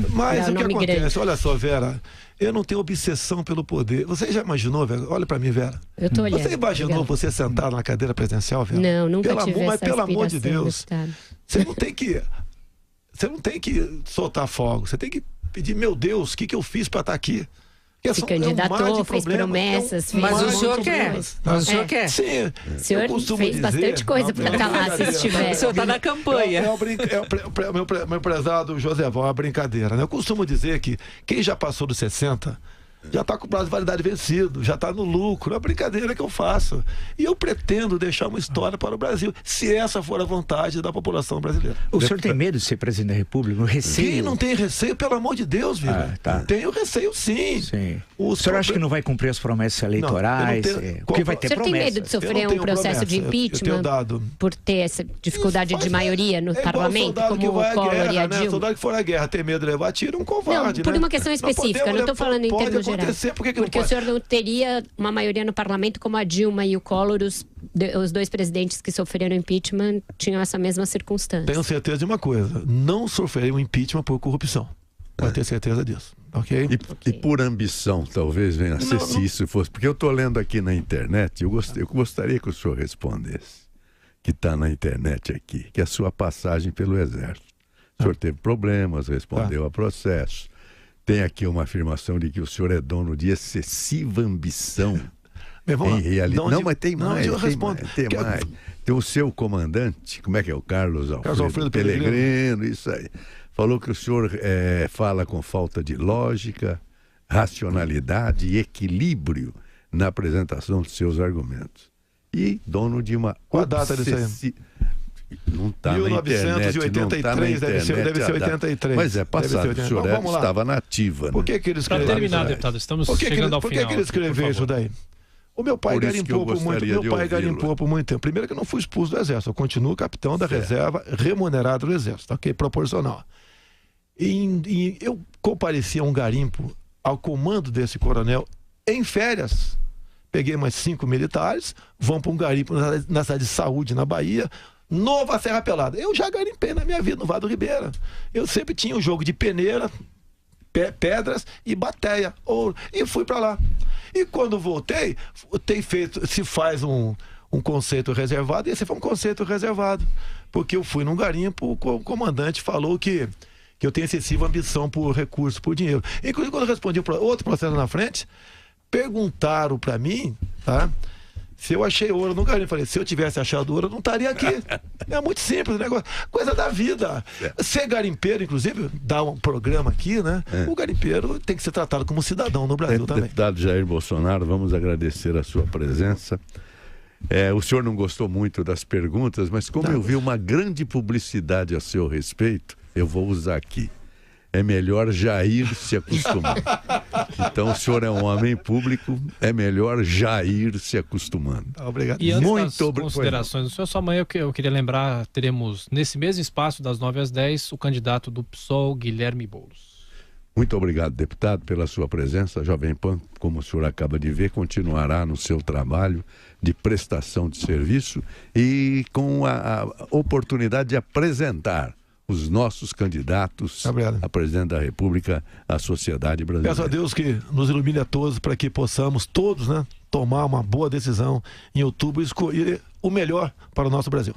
B: Mas o que acontece? Grande. Olha só, Vera, eu não tenho obsessão pelo poder. Você já imaginou, Vera? Olha pra mim, Vera.
D: Eu tô olhando.
B: Você imaginou você sentar na cadeira presidencial, Vera?
D: Não, nunca tive essa
B: Mas pelo amor de Deus,
D: deputado.
B: você não tem que soltar fogo. Você tem que pedir, meu Deus, o que eu fiz pra estar aqui?
D: Se candidatou, fez promessas,
E: mas o senhor quer. Mas o senhor quer.
B: Sim.
D: O senhor fez bastante coisa para estar lá, se estiver.
E: O senhor está na campanha.
B: Meu prezado Joséval, é uma brincadeira, né? Eu costumo dizer que quem já passou dos 60 já está com o prazo de validade vencido, já está no lucro. É uma brincadeira que eu faço. E eu pretendo deixar uma história para o Brasil, se essa for a vontade da população brasileira.
C: O senhor tem medo de ser presidente da República? Receio?
B: Quem não tem receio, pelo amor de Deus, Vila? Tenho receio, sim.
C: O senhor acha que não vai cumprir as promessas eleitorais? Porque vai ter promessas.
D: O senhor tem medo de sofrer um processo de impeachment por ter essa dificuldade de maioria no parlamento, como o Collor e a Dilma?
B: Soldado que for à guerra, ter medo de levar tiro, um covarde.
D: Não, por uma questão específica, não estou falando em termos gerais. Porque o senhor não teria uma maioria no parlamento como a Dilma e o Collor, os dois presidentes que sofreram impeachment tinham essa mesma circunstância.
B: Tenho certeza de uma coisa, não sofreria um impeachment por corrupção. Pode ter certeza disso, ok?
F: E por ambição, talvez venha a ser, se isso fosse. Porque eu estou lendo aqui na internet, eu gostaria que o senhor respondesse, que está na internet aqui, que é a sua passagem pelo Exército. O senhor teve problemas, respondeu a processo. Tem aqui uma afirmação de que o senhor é dono de excessiva ambição. Em realidade. Não, mas tem mais. Tem mais. Tem o seu comandante, como é que é? O Carlos Alfredo Pellegrino, isso aí. Falou que o senhor fala com falta de lógica, racionalidade e equilíbrio na apresentação de seus argumentos. E dono de uma...
B: Qual a data disso aí?
F: Não está na internet, 1983,
B: deve ser 83.
F: Mas é passado, o senhor estava na ativa.
B: Por que ele escreveu?
A: Para terminar, deputado, estamos chegando ao final.
B: Por que ele escreveu isso daí? O meu pai garimpou por muito tempo. Meu pai garimpou por muito tempo. Primeiro que eu não fui expulso do Exército, eu continuo capitão da reserva, remunerado do Exército, ok? Proporcional. E eu compareci a um garimpo ao comando desse coronel em férias. Peguei mais 5 militares, vão para um garimpo na cidade de Saúde, na Bahia, Nova Serra Pelada. Eu já garimpei na minha vida no Vado Ribeira. Eu sempre tinha um jogo de peneira, pedras e bateia, ouro, e fui para lá. E quando voltei, se faz um conceito reservado, e esse foi um conceito reservado, porque eu fui num garimpo, o comandante falou que eu tenho excessiva ambição por recursos, por dinheiro. Inclusive, quando eu respondi outro processo na frente, perguntaram para mim, tá? Se eu achei ouro no garimpo. Eu falei, se eu tivesse achado ouro, eu não estaria aqui. É muito simples o negócio. Coisa da vida. Ser garimpeiro, inclusive, dá um programa aqui, né? O garimpeiro tem que ser tratado como cidadão no Brasil também.
F: Deputado Jair Bolsonaro, vamos agradecer a sua presença. O senhor não gostou muito das perguntas, mas como eu vi uma grande publicidade a seu respeito, eu vou usar aqui. É melhor Jair se acostumar. Então, o senhor é um homem público, é melhor Jair se acostumando.
B: Obrigado.
A: E antes das considerações do senhor, só amanhã eu queria lembrar, teremos nesse mesmo espaço, das 9 às 10, o candidato do PSOL, Guilherme Boulos.
F: Muito obrigado, deputado, pela sua presença. A Jovem Pan, como o senhor acaba de ver, continuará no seu trabalho de prestação de serviço e com a oportunidade de apresentar os nossos candidatos a presidente da República à sociedade brasileira.
B: Peço a Deus que nos ilumine a todos para que possamos todos, né, tomar uma boa decisão em outubro e escolher o melhor para o nosso Brasil.